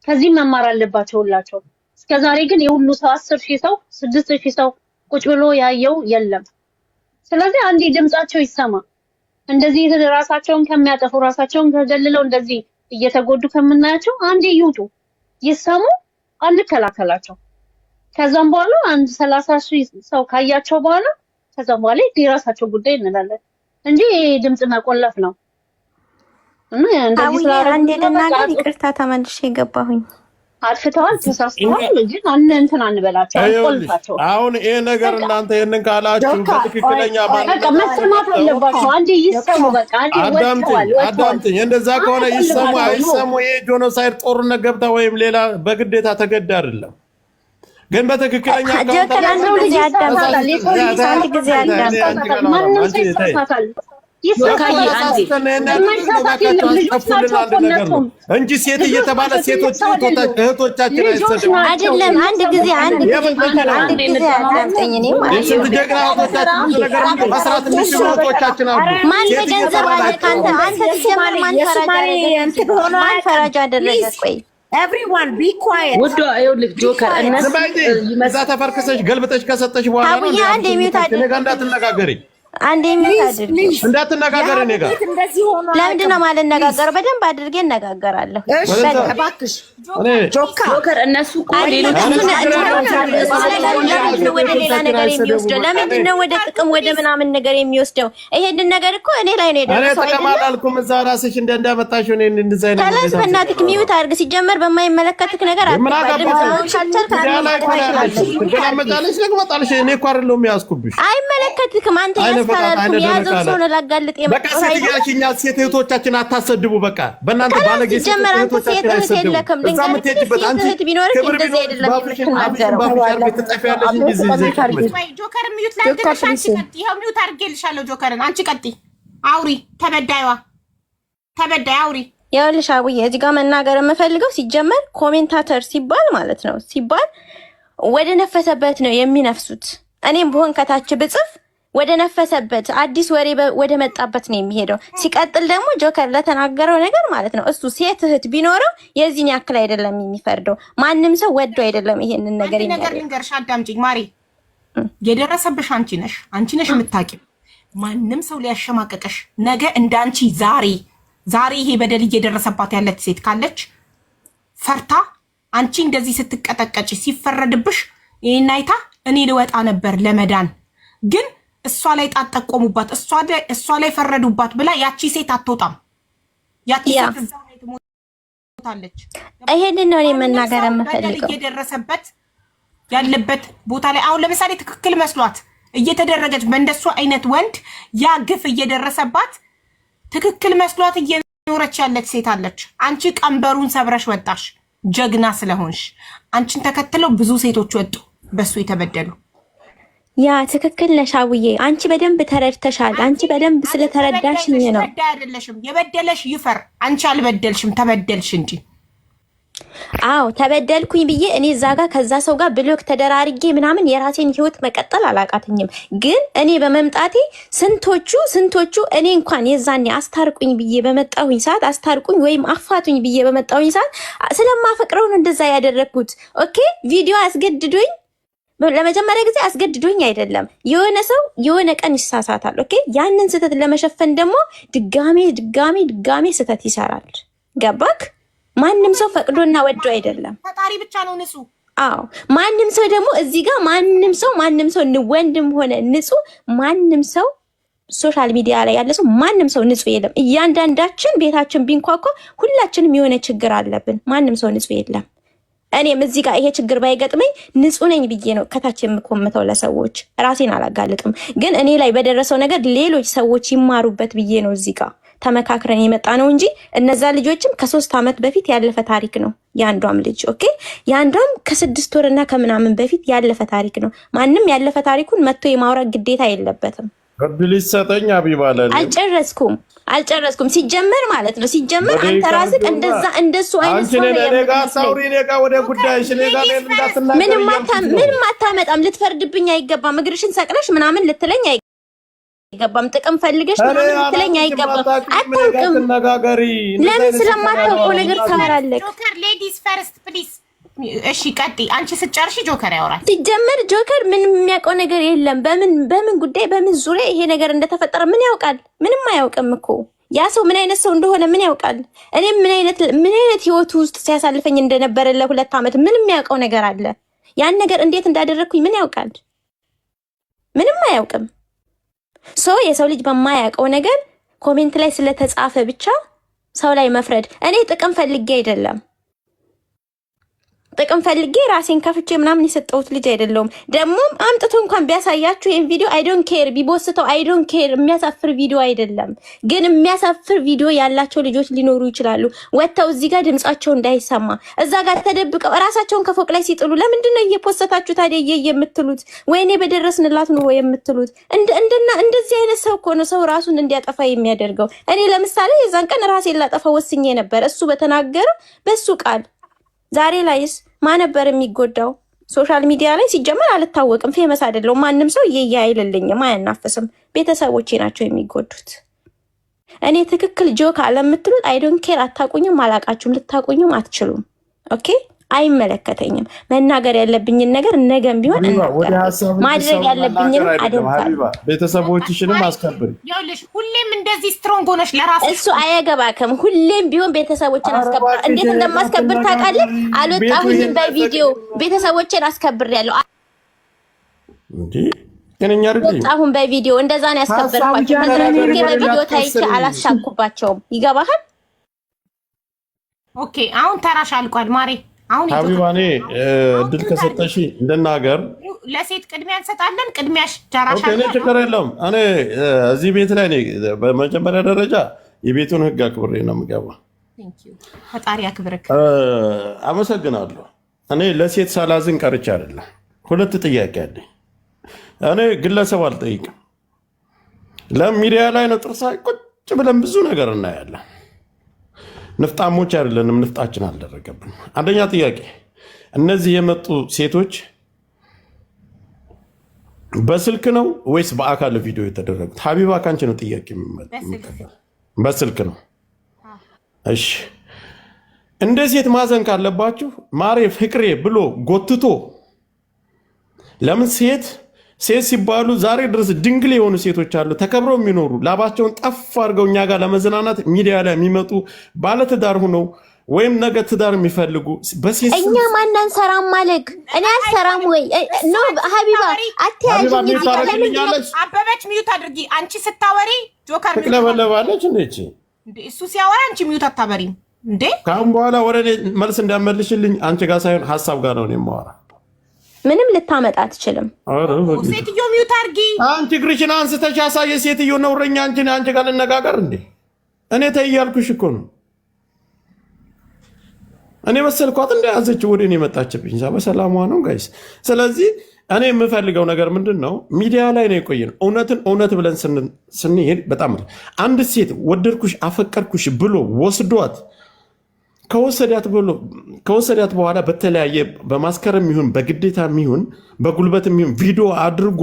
Speaker 5: ከዚህ መማር አለባቸው ሁላቸው። እስከዛሬ ግን የሁሉ ሰው 10,000 ሰው 6,000 ሰው ቁጭ ብሎ ያየው የለም። ስለዚህ አንዴ ድምጻቸው ይሰማ። እንደዚህ ራሳቸውን ከሚያጠፉ ራሳቸውን ከገለለው እንደዚህ እየተጎዱ ከምናያቸው አንዴ ይውጡ፣ ይሰሙ፣ አንከላከላቸው። ከዛም በኋላ አንድ 30,000 ሰው ካያቸው በኋላ ከዛም በኋላ የራሳቸው ጉዳይ እንላለን እንጂ ድምጽ መቆለፍ ነው። እና እንደዚህ ስላረጉ
Speaker 7: አንዴ ልናገር፣ ይቅርታ ተመልሼ የገባሁኝ።
Speaker 5: አጥፍተዋል፣ ተሳስተዋል። ግን እንትን አንበላቸው፣ አንቆልፋቸው።
Speaker 6: አሁን ይሄ ነገር እናንተ ይሄንን ካላችሁ በትክክለኛ
Speaker 5: በቃ መሰማት አለባቸው። አንዴ ይሰሙ፣ በቃ አንዴ ወጥተዋል።
Speaker 6: አዳምጥኝ። እንደዛ ከሆነ ይሰሙ አይሰሙ፣ ይሄ ጆኖሳይድ ጦርነት ገብታ ወይም ሌላ በግዴታ ተገዳ አይደለም። ግን በትክክለኛ
Speaker 7: ጆከር አንድ ጊዜ አዳምጠኝ፣ አንድ ጊዜ አዳምጠኝ።
Speaker 5: ማንም ሳይሳሳታል
Speaker 6: እንጂ ሴት እየተባለ ሴቶች እህቶቻችን አይሰድም
Speaker 7: አይደለም። አንድ ጊዜ አዳምጠኝ። እኔ ማለት
Speaker 6: ነው ጀግና እህቶቻችን ነገር መስራት የሚችሉ እህቶቻችን አሉ።
Speaker 7: ማን ገንዘብ አለ ካንተ? አንተ ሲጀመር ማን ፈራጅ አደረገ? ቆይ
Speaker 1: ኤቭሪዋን ቢ ኳየት
Speaker 3: ወዶ አይውልክ ጆከር እነሱ
Speaker 6: እዛ ተፈርክሰሽ ገልብጠሽ ከሰጠሽ በኋላ ነው እንዳትነጋገሪ
Speaker 7: አንዴ የሚታድርግ
Speaker 6: እንዳትነጋገሪ እኔ ጋር
Speaker 7: ለምንድን ነው የማልነጋገረው? በደንብ አድርጌ እነጋገራለሁ።
Speaker 1: እሺ እባክሽ
Speaker 3: ጆከር እነሱ እኮ ሌሎች
Speaker 7: ወደ ሌላ ነገር የሚወስደው ለምንድን ነው? ወደ ጥቅም ወደ ምናምን ነገር የሚወስደው ይሄንን ነገር እኮ እኔ ላይ ነው የደረሰው።
Speaker 6: እኔ ተቀማጣልኩም እዛ ራስሽ እንዳመጣሽው እኔ እንደዛ አይነት
Speaker 7: ከላስ በእናትህ ሚውት አድርግ። ሲጀመር በማይመለከትክ ነገር
Speaker 6: ትገላመጫለሽ ለግመጣልሽ እኔ እኮ አይደለሁም ያዝኩብሽ።
Speaker 7: አይመለከትክም አንተ ያስታላልኩ ያዘው ሰው ነው ላጋልጥ
Speaker 6: በቃ ሴትያችኛ ሴት እህቶቻችን አታሰድቡ። በቃ በእናንተ ባለጌ ሴት እህቶቻችን አይሰድቡ። እዛ የምትሄጂበት አንቺ ክብር ቢኖር
Speaker 4: ጆከር ሚዩት ላድርግልሽ። አንቺ ቀጥይ። ይኸው ሚዩት አድርጌልሻለሁ ጆከርን። አንቺ ቀጥይ አውሪ። ተበዳይ አውሪ።
Speaker 7: ይኸውልሽ አቡዬ እዚህ ጋር መናገር የምፈልገው ሲጀመር ኮሜንታተር ሲባል ማለት ነው ሲባል ወደ ነፈሰበት ነው የሚነፍሱት። እኔም ብሆን ከታች ብጽፍ ወደ ነፈሰበት አዲስ ወሬ ወደ መጣበት ነው የሚሄደው። ሲቀጥል ደግሞ ጆከር ለተናገረው ነገር ማለት ነው እሱ ሴት እህት ቢኖረው የዚህን ያክል አይደለም የሚፈርደው። ማንም ሰው ወዶ አይደለም ይሄንን ነገር
Speaker 4: የሚያደርገው። ልንገርሽ አዳምጪኝ ማሪ፣ የደረሰብሽ አንቺ ነሽ የምታውቂው። ማንም ሰው ሊያሸማቀቀሽ ነገ እንዳንቺ ዛሬ ይሄ በደል እየደረሰባት ያለች ሴት ካለች ፈርታ አንቺ እንደዚህ ስትቀጠቀጭ ሲፈረድብሽ ይሄን አይታ እኔ ልወጣ ነበር ለመዳን ግን እሷ ላይ ጣት ጠቆሙባት፣ እሷ ላይ ፈረዱባት ብላ ያቺ ሴት አትወጣም። ያቺ ሴት እዛ ላይ ትሞታለች።
Speaker 7: ይሄንን ነው እኔ መናገር የምፈልገው።
Speaker 4: እየደረሰበት ያለበት ቦታ ላይ አሁን ለምሳሌ ትክክል መስሏት እየተደረገች በእንደሱ አይነት ወንድ ያ ግፍ እየደረሰባት ትክክል መስሏት እየኖረች ያለች ሴት አለች። አንቺ ቀንበሩን ሰብረሽ ወጣሽ፣ ጀግና ስለሆንሽ አንቺን ተከትለው ብዙ ሴቶች ወጡ በሱ የተበደሉ።
Speaker 7: ያ ትክክል ነሽ አቡዬ፣ አንቺ በደንብ ተረድተሻል። አንቺ በደንብ ስለተረዳሽኝ ነው።
Speaker 4: አይደለሽም የበደለሽ ይፈር። አንቺ አልበደልሽም ተበደልሽ እንጂ።
Speaker 7: አዎ ተበደልኩኝ ብዬ እኔ እዛ ጋር ከዛ ሰው ጋር ብሎክ ተደራርጌ ምናምን የራሴን ህይወት መቀጠል አላቃተኝም። ግን እኔ በመምጣቴ ስንቶቹ እኔ እንኳን የዛኔ አስታርቁኝ ብዬ በመጣሁኝ ሰዓት አስታርቁኝ ወይም አፋቱኝ ብዬ በመጣሁኝ ሰዓት ስለማፈቅረው ነው እንደዛ ያደረግኩት። ኦኬ ቪዲዮ አስገድዶኝ ለመጀመሪያ ጊዜ አስገድዶኝ አይደለም። የሆነ ሰው የሆነ ቀን ይሳሳታል። ኦኬ ያንን ስህተት ለመሸፈን ደግሞ ድጋሜ ስህተት ይሰራል። ገባክ? ማንም ሰው ፈቅዶና ወዶ አይደለም፣
Speaker 4: ፈጣሪ ብቻ ነው ንጹህ።
Speaker 7: አዎ ማንም ሰው ደግሞ እዚህ ጋር ማንም ሰው ወንድም ሆነ ንጹህ ማንም ሰው ሶሻል ሚዲያ ላይ ያለ ሰው ማንም ሰው ንጹህ የለም። እያንዳንዳችን ቤታችን ቢንኳኳ ሁላችንም የሆነ ችግር አለብን። ማንም ሰው ንጹህ የለም። እኔም እዚህ ጋር ይሄ ችግር ባይገጥመኝ ንጹህ ነኝ ብዬ ነው ከታች የምኮምተው ለሰዎች፣ ራሴን አላጋልጥም። ግን እኔ ላይ በደረሰው ነገር ሌሎች ሰዎች ይማሩበት ብዬ ነው እዚህ ጋር ተመካክረን የመጣ ነው እንጂ እነዛ ልጆችም ከ3 ዓመት በፊት ያለፈ ታሪክ ነው። የአንዷም ልጅ ኦኬ የአንዷም ከ6 ወርና ከምናምን በፊት ያለፈ ታሪክ ነው። ማንም ያለፈ ታሪኩን መጥቶ የማውራት ግዴታ የለበትም።
Speaker 6: ግድልሽ ሰጠኝ አቢባለ
Speaker 7: አልጨረስኩም ሲጀመር ማለት ነው። ሲጀመር አንተ ራስህ እንደሱ አይነት ሰው ምንም አታመጣም። ልትፈርድብኝ አይገባም። እግርሽን ሰቅለሽ ምናምን ልትለኝ አይገባም። ጥቅም ፈልገሽ ምናምን ልትለኝ አይገባም። አታውቅም። ለምን ስለማታውቀው ነገር ታወራለህ?
Speaker 4: ጆከር ሌዲስ ፈርስት ፕሊዝ። እሺ ቀጥይ። አንቺ ስትጨርሺ ጆከር ያወራል።
Speaker 7: ሲጀመር ጆከር ምንም የሚያውቀው ነገር የለም። በምን ጉዳይ በምን ዙሪያ ይሄ ነገር እንደተፈጠረ ምን ያውቃል? ምንም አያውቅም እኮ። ያ ሰው ምን አይነት ሰው እንደሆነ ምን ያውቃል? እኔም ምን አይነት ህይወቱ ውስጥ ሲያሳልፈኝ እንደነበረ ለ2 ዓመት ምን የሚያውቀው ነገር አለ? ያን ነገር እንዴት እንዳደረግኩኝ ምን ያውቃል? ምንም አያውቅም። የሰው ልጅ በማያውቀው ነገር ኮሜንት ላይ ስለተጻፈ ብቻ ሰው ላይ መፍረድ። እኔ ጥቅም ፈልጌ አይደለም። ጥቅም ፈልጌ ራሴን ከፍቼ ምናምን የሰጠሁት ልጅ አይደለሁም። ደግሞ አምጥቶ እንኳን ቢያሳያችሁ ይሄን ቪዲዮ አይ ዶንት ኬር ቢቦስተው አይ ዶንት ኬር። የሚያሳፍር ቪዲዮ አይደለም። ግን የሚያሳፍር ቪዲዮ ያላቸው ልጆች ሊኖሩ ይችላሉ። ወጥተው እዚህ ጋር ድምጻቸው እንዳይሰማ እዛ ጋር ተደብቀው ራሳቸውን ከፎቅ ላይ ሲጥሉ ለምንድን ነው እየፖስተታችሁ ታዲያ የምትሉት? ወይኔ በደረስንላት ነው የምትሉት? እንደዚህ አይነት ሰው እኮ ነው ሰው ራሱን እንዲያጠፋ የሚያደርገው። እኔ ለምሳሌ የዛን ቀን ራሴን ላጠፋ ወስኜ ነበር። እሱ በተናገረው በሱ ቃል ዛሬ ላይስ ማን ነበር የሚጎዳው? ሶሻል ሚዲያ ላይ ሲጀመር አልታወቅም፣ ፌመስ አይደለም። ማንም ሰው አይልልኝም፣ አያናፍስም። ቤተሰቦቼ ናቸው የሚጎዱት። እኔ ትክክል ጆክ አለምትሉት አይ ዶንት ኬር። አታቁኝም፣ አላቃችሁም፣ ልታቁኝም አትችሉም። ኦኬ አይመለከተኝም። መናገር ያለብኝን ነገር ነገም ቢሆን ማድረግ ያለብኝን አደርጋለሁ።
Speaker 6: ቤተሰቦችሽንም አስከብሪ።
Speaker 4: ይኸውልሽ ሁሌም እንደዚህ ስትሮንግ ሆነሽ ለራስሽ
Speaker 7: እሱ አያገባክም። ሁሌም ቢሆን ቤተሰቦችን አስከብር። እንዴት እንደማስከብር ታውቃለህ? አልወጣሁኝም በቪዲዮ ቤተሰቦችን አስከብሬያለሁ።
Speaker 6: እንዴ ከነኛ አይደል?
Speaker 7: አሁን በቪዲዮ እንደዛ ነው ያስከበርኳቸው። በቪዲዮ ታይቼ አላሻኩባቸውም። ይገባሃል?
Speaker 4: ኦኬ አሁን ተራሽ አልቋል ማሬ። አሁን
Speaker 6: ሀቢባኔ እድል ከሰጠሽ እንደናገር
Speaker 4: ለሴት ቅድሚያ እንሰጣለን። ቅድሚያሽ ተራሽ
Speaker 6: እኔ ችግር የለውም። እኔ እዚህ ቤት ላይ በመጀመሪያ ደረጃ የቤቱን ህግ አክብሬ ነው የምገባው።
Speaker 4: ፈጣሪ አክብርክ።
Speaker 6: አመሰግናለሁ። እኔ ለሴት ሳላዝን ቀርቼ አይደለም። ሁለት ጥያቄ አለኝ። እኔ ግለሰብ አልጠይቅም። ለሚዲያ ላይ ነው ጥርሳ ቁጭ ብለን ብዙ ነገር እናያለን። ንፍጣሞች አይደለንም፣ ንፍጣችን አልደረገብን። አንደኛ ጥያቄ እነዚህ የመጡ ሴቶች በስልክ ነው ወይስ በአካል ቪዲዮ የተደረጉት? ሀቢባ ካንቺ ነው ጥያቄ የሚመጣው። በስልክ ነው። እሺ እንደ ሴት ማዘን ካለባችሁ ማሬ ፍቅሬ ብሎ ጎትቶ ለምን ሴት ሲባሉ ዛሬ ድረስ ድንግል የሆኑ ሴቶች አሉ፣ ተከብረው የሚኖሩ ላባቸውን ጠፍ አድርገው እኛ ጋር ለመዝናናት ሚዲያ ላይ የሚመጡ ባለትዳር ሁነው ወይም ነገ ትዳር የሚፈልጉ በሴት
Speaker 7: እኛ ማናን ሰራም ማለክ እኔ አልሰራም ወይ ኖ ሀቢባ አትያዥኝ።
Speaker 4: አበበች ሚዩት አድርጊ። አንቺ ስታወሪ ጆከር
Speaker 6: ትለበለባለች እንዴ?
Speaker 4: እሱ ሲያወራ አንቺ ሚዩት አታበሪም እንዴ?
Speaker 6: ካሁን በኋላ ወደ እኔ መልስ እንዳመልሽልኝ አንቺ ጋር ሳይሆን ሀሳብ ጋር ነው የማወራ።
Speaker 7: ምንም ልታመጣ አትችልም።
Speaker 4: ሴትዮ ሚዩት አድርጊ።
Speaker 6: አንቺ እግርሽን አንስተሽ ያሳየ ሴትዮ ነውረኛ። አንቺ ጋር ልነጋገር እንዴ? እኔ ተይ እያልኩሽ እኮ ነው። እኔ መሰልኳት እንደያዘች ወደ እኔ መጣችብኝ። በሰላሟ ነው ጋይስ። ስለዚህ እኔ የምፈልገው ነገር ምንድን ነው? ሚዲያ ላይ ነው የቆየን። እውነትን እውነት ብለን ስንሄድ በጣም አንድ ሴት ወደድኩሽ አፈቀርኩሽ ብሎ ወስዷት ከወሰዳት በኋላ በተለያየ በማስከረም ይሁን በግዴታም ይሁን በጉልበትም ይሁን ቪዲዮ አድርጎ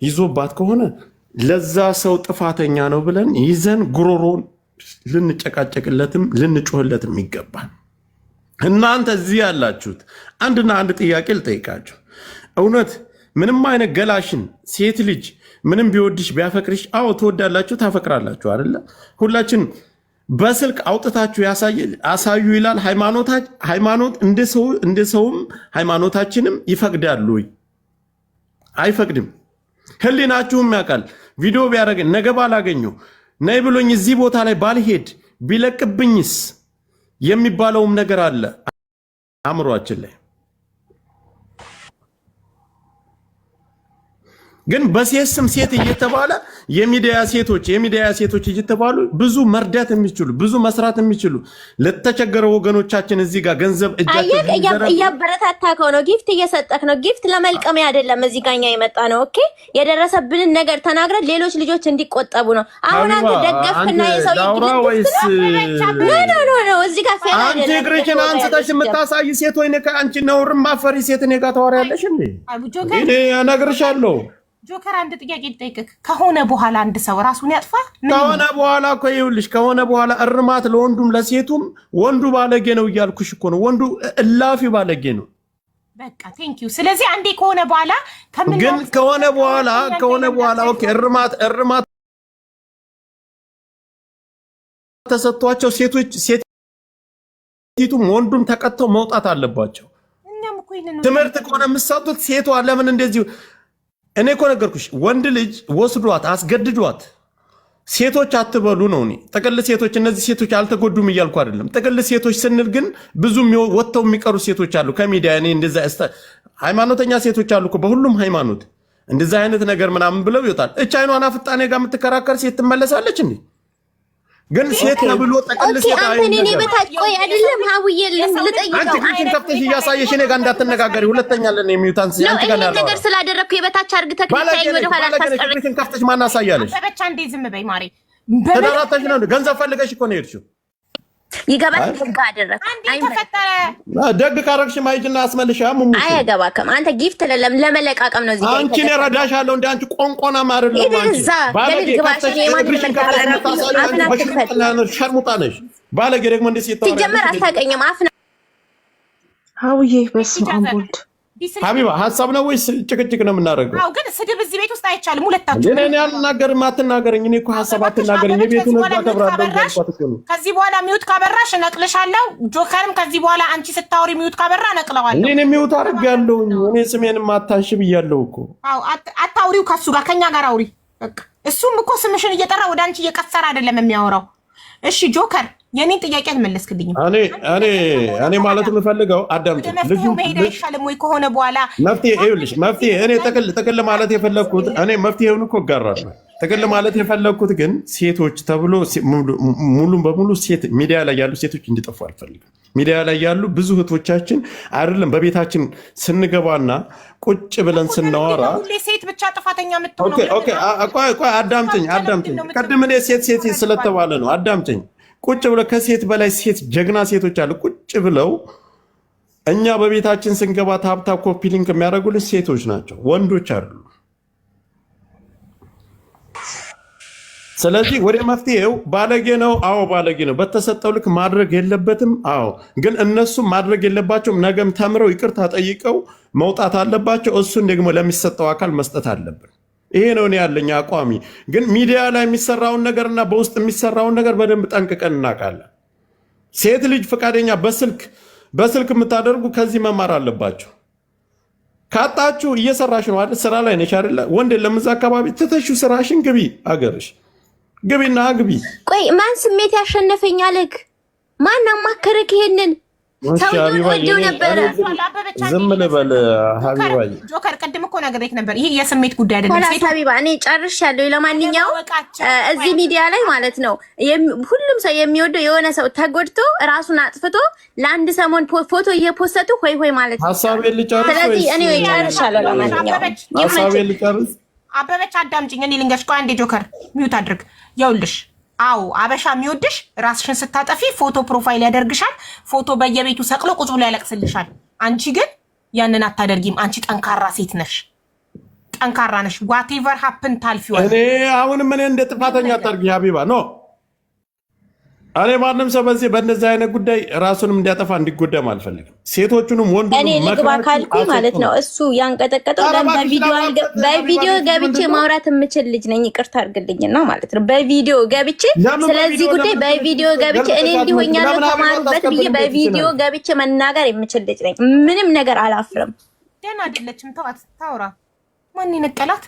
Speaker 6: ይዞባት ከሆነ ለዛ ሰው ጥፋተኛ ነው ብለን ይዘን ጉሮሮን ልንጨቃጨቅለትም ልንጮህለትም ይገባል። እናንተ እዚህ ያላችሁት አንድና አንድ ጥያቄ ልጠይቃችሁ። እውነት ምንም አይነት ገላሽን ሴት ልጅ ምንም ቢወድሽ ቢያፈቅርሽ፣ አዎ ትወዳላችሁ፣ ታፈቅራላችሁ አይደለ? ሁላችን በስልክ አውጥታችሁ አሳዩ ይላል ሃይማኖት። እንደ ሰውም ሃይማኖታችንም ይፈቅዳሉ? አይፈቅድም። ህሊናችሁም ያውቃል። ቪዲዮ ቢያደርገኝ ነገ ባላገኘው ነይ ብሎኝ እዚህ ቦታ ላይ ባልሄድ ቢለቅብኝስ የሚባለውም ነገር አለ አእምሯችን ላይ። ግን በሴት ስም ሴት እየተባለ የሚዲያ ሴቶች እየተባሉ ብዙ መርዳት የሚችሉ ብዙ መስራት የሚችሉ ለተቸገረ ወገኖቻችን እዚህ ጋር ገንዘብ
Speaker 7: እያበረታታከው ነው፣ ጊፍት እየሰጠክ ነው። ጊፍት ለመልቀሚያ አይደለም እዚህ ጋኛ የመጣ ነው። ኦኬ የደረሰብንን ነገር ተናግረን ሌሎች ልጆች እንዲቆጠቡ ነው። አሁን አንተ ደገፍክና የሰው
Speaker 6: ወይስ
Speaker 7: ኖ እዚህ ጋር ፌራ አይደለም።
Speaker 6: አንቺ እግርሽን አንስተሽ የምታሳይ ሴት ወይ አንቺ ነውርም ማፈሪ ሴት እኔ ጋር ታወሪያለሽ እንዴ? እኔ እነግርሻለሁ።
Speaker 4: ጆከር አንድ ጥያቄ ልጠይቅህ። ከሆነ በኋላ አንድ ሰው ራሱን ያጥፋ?
Speaker 6: ከሆነ በኋላ እኮ ይኸውልሽ፣ ከሆነ በኋላ እርማት ለወንዱም ለሴቱም። ወንዱ ባለጌ ነው እያልኩሽ እኮ ነው። ወንዱ እላፊ ባለጌ ነው።
Speaker 4: በቃ ቴንክ ዩ። ስለዚህ አንዴ ከሆነ በኋላ
Speaker 6: ግን ከሆነ በኋላ ኦኬ እርማት ተሰጥቷቸው ሴቱም ወንዱም ተቀጥተው መውጣት አለባቸው። ትምህርት ከሆነ የምትሰጡት ሴቷ ለምን እንደዚህ እኔ እኮ ነገርኩሽ። ወንድ ልጅ ወስዷት አስገድዷት ሴቶች አትበሉ ነው። እኔ ጥቅል ሴቶች እነዚህ ሴቶች አልተጎዱም እያልኩ አይደለም። ጥቅል ሴቶች ስንል ግን ብዙ ወጥተው የሚቀሩ ሴቶች አሉ ከሚዲያ። እኔ እንደዛ ሃይማኖተኛ ሴቶች አሉ እኮ በሁሉም ሃይማኖት እንደዛ አይነት ነገር ምናምን ብለው ይወጣል። እች አይኗን አፍጣኔ ጋር የምትከራከር ሴት ትመለሳለች እንዴ? ግን ሴት ተብሎ ጠቅል ሴት
Speaker 7: እኔ በታች ቆይ አይደለም ሀውዬ ልጠይቀው።
Speaker 6: አንቺ ግጭን ከፍተሽ እያሳየሽ እኔ ጋር እንዳትነጋገሪ። ሁለተኛ ለኔ የሚውታንስ አንቺ ጋር ያለው
Speaker 7: ነገር ስላደረኩ የበታች አርግተህ ከታይ ወደ ኋላ ታስቀር።
Speaker 6: ግጭን ከፍተሽ ማን አሳያለሽ?
Speaker 4: በበቻ እንዴ ዝም በይ ማሬ።
Speaker 6: ተዳራተሽ ነው ገንዘብ ፈልገሽ እኮ ነው የሄድሽው።
Speaker 7: ይገባል። ደግ አደረክ።
Speaker 6: ደግ ካረግሽ ማይጅና አስመልሻ ሙሙ
Speaker 7: አይገባከም። አንተ ጊፍት ለመለቃቀም ነው። እዚህ
Speaker 6: አንቺ ነው ረዳሻለሁ። እንደ አንቺ ቆንቆና ማርለው አንቺ ሸርሙጣ ነሽ። ባለጌ ደግሞ እንደ ሴት
Speaker 7: ሲጀመር አታውቀኝም። አፍና
Speaker 8: ሀውዬ በስመ አብ ወልድ
Speaker 6: ሀቢባ ሀሳብ ነው ወይስ ጭቅጭቅ ነው የምናደርገው?
Speaker 4: አዎ ግን ስድብ እዚህ ቤት ውስጥ አይቻልም። ሁለታችሁ
Speaker 6: እኔ አልናገርም፣ አትናገረኝ። እኔ እኮ ሀሳብ አትናገረኝ። የቤቱን ህግ አከብራለሁ እያልኳት እኮ ነው።
Speaker 4: ከዚህ በኋላ ሚውት ካበራሽ እነቅልሻለሁ። ጆከርም ከዚህ በኋላ አንቺ ስታወሪ ሚውት ካበራ እነቅለዋለሁ።
Speaker 6: እኔ ሚውት አድርጌያለሁ። እኔ ስሜንም አታንሽ ብያለሁ እኮ።
Speaker 4: አዎ አታውሪው፣ ከሱ ጋር ከኛ ጋር አውሪ በቃ። እሱም እኮ ስምሽን እየጠራ ወደ አንቺ እየቀሰረ አይደለም የሚያወራው። እሺ ጆከር የኔን ጥያቄ አልመለስክልኝም።
Speaker 6: እኔ ማለት የምፈልገው አዳምጪ። ልጁ
Speaker 4: መሄድ አይሻልም ወይ ከሆነ በኋላ
Speaker 6: መፍትሄ እኔ ጥቅል ማለት የፈለግኩት እኔ መፍትሄውን እኮ እጋራለሁ። ጥቅል ማለት የፈለግኩት ግን ሴቶች ተብሎ ሙሉ በሙሉ ሴት ሚዲያ ላይ ያሉ ሴቶች እንዲጠፉ አልፈልግም። ሚዲያ ላይ ያሉ ብዙ እህቶቻችን አይደለም በቤታችን ስንገባና ቁጭ ብለን ስናወራ
Speaker 4: ሴት ብቻ ጥፋተኛ የምትሆነው።
Speaker 6: አዳምጪኝ። ቅድም እኔ ሴት ስለተባለ ነው። አዳምጪኝ። ቁጭ ብለው ከሴት በላይ ሴት ጀግና ሴቶች አሉ። ቁጭ ብለው እኛ በቤታችን ስንገባ ታብታ ኮፒ ሊንክ የሚያደርጉልን ሴቶች ናቸው፣ ወንዶች አይደሉም። ስለዚህ ወደ መፍትሄው ባለጌ ነው። አዎ ባለጌ ነው። በተሰጠው ልክ ማድረግ የለበትም። አዎ ግን እነሱም ማድረግ የለባቸውም። ነገም ተምረው ይቅርታ ጠይቀው መውጣት አለባቸው። እሱን ደግሞ ለሚሰጠው አካል መስጠት አለብን። ይሄ ነው እኔ ያለኝ አቋሚ። ግን ሚዲያ ላይ የሚሰራውን ነገርና በውስጥ የሚሰራውን ነገር በደንብ ጠንቅቀን እናውቃለን። ሴት ልጅ ፈቃደኛ በስልክ የምታደርጉ ከዚህ መማር አለባቸው። ካጣችሁ እየሰራሽ ነው አይደል? ስራ ላይ ነሽ አይደል? ወንድ የለም እዛ አካባቢ ትተሹ ስራሽን ግቢ፣ አገርሽ ግቢና ግቢ።
Speaker 7: ቆይ ማን ስሜት ያሸነፈኛል? ማን አማከረክ ይሄንን? ሰውየው ነበረ።
Speaker 6: ዝም ልበል ሀቢባዬ።
Speaker 4: ጆከር ቅድም እኮ ነግሬክ ነበር፣ ይሄ የስሜት ጉዳይ አይደለም።
Speaker 7: ሴት ሀቢባ እኔ ጨርሻለሁ። ለማንኛውም እዚህ ሚዲያ ላይ ማለት ነው ሁሉም ሰው የሚወደው የሆነ ሰው ተጎድቶ ራሱን አጥፍቶ ለአንድ ሰሞን ፎቶ እየፖሰቱ ሆይ ማለት ነው።
Speaker 6: ሀሳቤን ልጨርስ።
Speaker 7: ስለዚህ እኔ ጨርሻለሁ። ለማንኛውም
Speaker 6: ሀሳቤን ልጨርስ።
Speaker 4: አበበች አዳምጪኝ፣ እኔ ልንገርሽ። ቆይ አንዴ ጆከር ሚውት አድርግ። ይኸውልሽ አዎ አበሻ የሚወድሽ ራስሽን ስታጠፊ ፎቶ ፕሮፋይል ያደርግሻል። ፎቶ በየቤቱ ሰቅሎ ቁጭ ብሎ ያለቅስልሻል። አንቺ ግን ያንን አታደርጊም። አንቺ ጠንካራ ሴት ነሽ፣ ጠንካራ ነሽ። ዋቴቨር ሀፕን ታልፊዋል።
Speaker 6: እኔ አሁንም እኔ እንደ ጥፋተኛ አታርጊ ሀቢባ ኖ። እኔ ማንም ሰው በእነዚህ አይነት ጉዳይ ራሱንም እንዲያጠፋ እንዲጎዳም አልፈልግም። ሴቶቹንም ወንዱንም
Speaker 7: እኔ ልግባ ካልኩኝ ማለት ነው እሱ ያንቀጠቀጠው በቪዲዮ ገብቼ ማውራት የምችል ልጅ ነኝ። ይቅርታ አድርግልኝና ማለት ነው በቪዲዮ ገብቼ ስለዚህ ጉዳይ በቪዲዮ ገብቼ እኔ እንዲሆኛለሁ ተማሩበት ብዬ በቪዲዮ ገብቼ መናገር የምችል ልጅ ነኝ። ምንም ነገር አላፍርም።
Speaker 4: ደህና አይደለችም፣ ተዋት ታውራ። ማን ይነቀላት?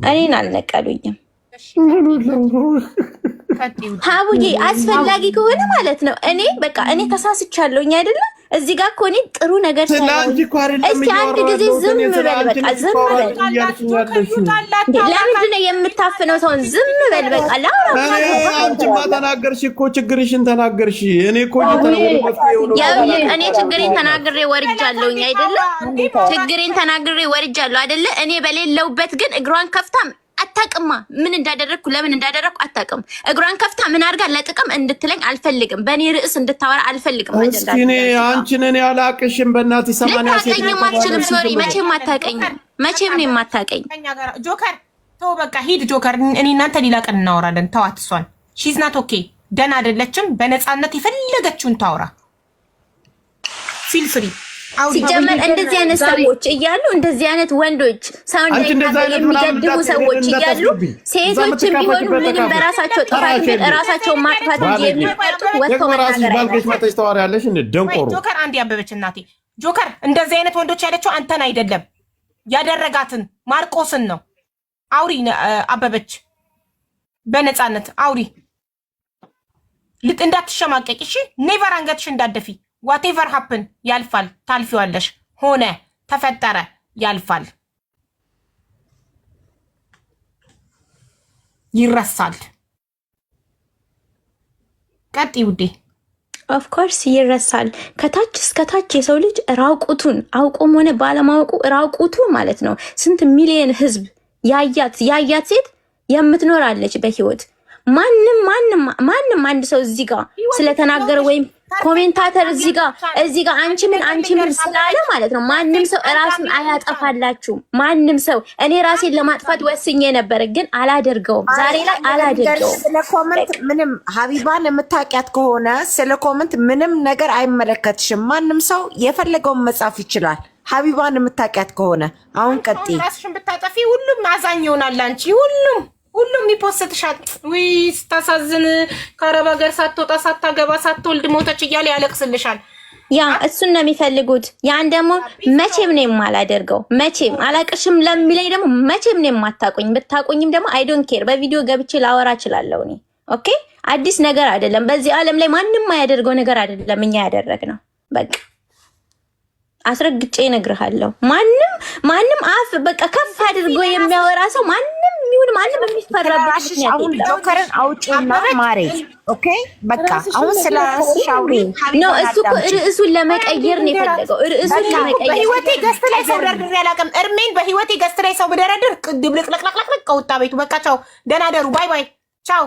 Speaker 7: እኔን አልነቀሉኝም። ሀቡዬ አስፈላጊ ከሆነ ማለት ነው እኔ በቃ እኔ ተሳስቻለሁኝ አይደለ? እዚህ ጋር እኮ እኔ ጥሩ ነገር እስኪ አንድ ጊዜ ዝም በል፣ በቃ ዝም በል። ለምንድን ነው የምታፍነው ሰውን? ዝም በል በቃ።
Speaker 6: አንቺማ ተናገርሽ እኮ ችግርሽን ተናገርሽ። እኔ እኮ
Speaker 7: እኔ ችግሬን ተናግሬ ወርጃለሁኝ አይደለ? ችግሬን ተናግሬ ወርጃለሁ አይደለ? እኔ በሌለውበት ግን እግሯን ከፍታም አታቅማ ምን እንዳደረግኩ ለምን እንዳደረግኩ አታቅም። እግሯን ከፍታ ምን አድርጋ ለጥቅም እንድትለኝ አልፈልግም። በእኔ ርዕስ እንድታወራ አልፈልግም።
Speaker 6: እስኪ እኔ አንቺን እኔ አላቅሽም። በእናትህ 80 ሴት
Speaker 7: ልታቀኝም አትችልም። ሶሪ መቼም አታቀኝም። መቼም ነው የማታቀኝ።
Speaker 4: ጆከር ተው በቃ ሂድ ጆከር። እኔ እናንተ ሌላ ቀን እናወራለን። ተዋት እሷን። ሺዝ ናት ኦኬ። ደህና አይደለችም። በነፃነት የፈለገችውን ታወራ። ፊል ፍሪ።
Speaker 7: ሲጀመር እንደዚህ አይነት ሰዎች እያሉ እንደዚህ አይነት ወንዶች ሰው የሚገድቡ ሰዎች እያሉ ሴቶችን ቢሆኑ ምንም በራሳቸው ጥፋት ግን ራሳቸውን ማጥፋት እንጂ የሚመርጡት ወጥተው መናገር አይደለም።
Speaker 4: ጆከር አንድ ያበበች እናቴ ጆከር እንደዚህ አይነት ወንዶች ያለችው አንተን አይደለም ያደረጋትን ማርቆስን ነው። አውሪ አበበች በነፃነት አውሪ። እንዳትሸማቀቂ እሺ። ኔቨር አንገትሽ እንዳደፊ። ዋቴቨር ሀፕን ያልፋል፣ ታልፊዋለሽ። ሆነ ተፈጠረ ያልፋል፣ ይረሳል። ቀጥይ ውዴ።
Speaker 7: ኦፍኮርስ ይረሳል። ከታች እስከታች የሰው ልጅ ራቁቱን አውቆም ሆነ ባለማወቁ ራቁቱ ማለት ነው። ስንት ሚሊዮን ህዝብ ያያት ሴት የምትኖራለች በህይወት። ማንም አንድ ሰው እዚህ ጋር ስለተናገረ ወይም ኮሜንታተር እዚህ ጋር አንቺ ምን ስላለ ማለት ነው። ማንም ሰው ራሱን አያጠፋላችሁም። ማንም ሰው እኔ ራሴን ለማጥፋት ወስኜ ነበር፣ ግን አላደርገውም። ዛሬ ላይ አላደርገውም።
Speaker 1: ስለ ኮመንት ምንም ሀቢባን የምታውቂያት ከሆነ ስለ ኮመንት ምንም ነገር አይመለከትሽም። ማንም ሰው የፈለገውን መጻፍ ይችላል። ሀቢባን የምታውቂያት ከሆነ አሁን ቀጥይ።
Speaker 4: ራስሽን ብታጠፊ ሁሉም አዛኝ ይሆናል። አንቺ ሁሉም ይፖስትሻል። ውይ ስታሳዝን፣ ከአረብ ሀገር ሳትወጣ ሳታገባ ሳትወልድ ሞተች እያለ ያለቅስልሻል።
Speaker 7: ያ እሱን ነው የሚፈልጉት። ያን ደግሞ መቼም ነው የማላደርገው። መቼም አላቅሽም ለሚለኝ ደግሞ መቼም ነው የማታቆኝ። ብታቆኝም ደግሞ አይ ዶንት ኬር። በቪዲዮ ገብቼ ላወራ እችላለሁ እኔ። ኦኬ አዲስ ነገር አይደለም። በዚህ ዓለም ላይ ማንም የማያደርገው ነገር አይደለም እኛ ያደረግነው። በቃ አስረግጬ እነግርሃለሁ። ማንም አፍ በቃ ከፍ አድርጎ የሚያወራ ሰው ማንም ማንም የሚፈራበት ምክንያት
Speaker 1: አሁን ጆከርን አውጪና ማሬ። ኦኬ በቃ አሁን ስለራስሽ አውሪ
Speaker 7: ነው። እሱ እኮ ርዕሱን ለመቀየር ነው የፈለገው። ርዕሱን ለመቀየር
Speaker 4: በህይወቴ ገስት ላይ ሰው ደርድሬ አላውቅም። እርሜን በህይወቴ ገስት ላይ ሰው ብደረድር ድብልቅልቅልቅልቅ ቀውጣ ቤቱ። በቃ ቻው፣ ደህና ደሩ፣ ባይ ባይ፣ ቻው።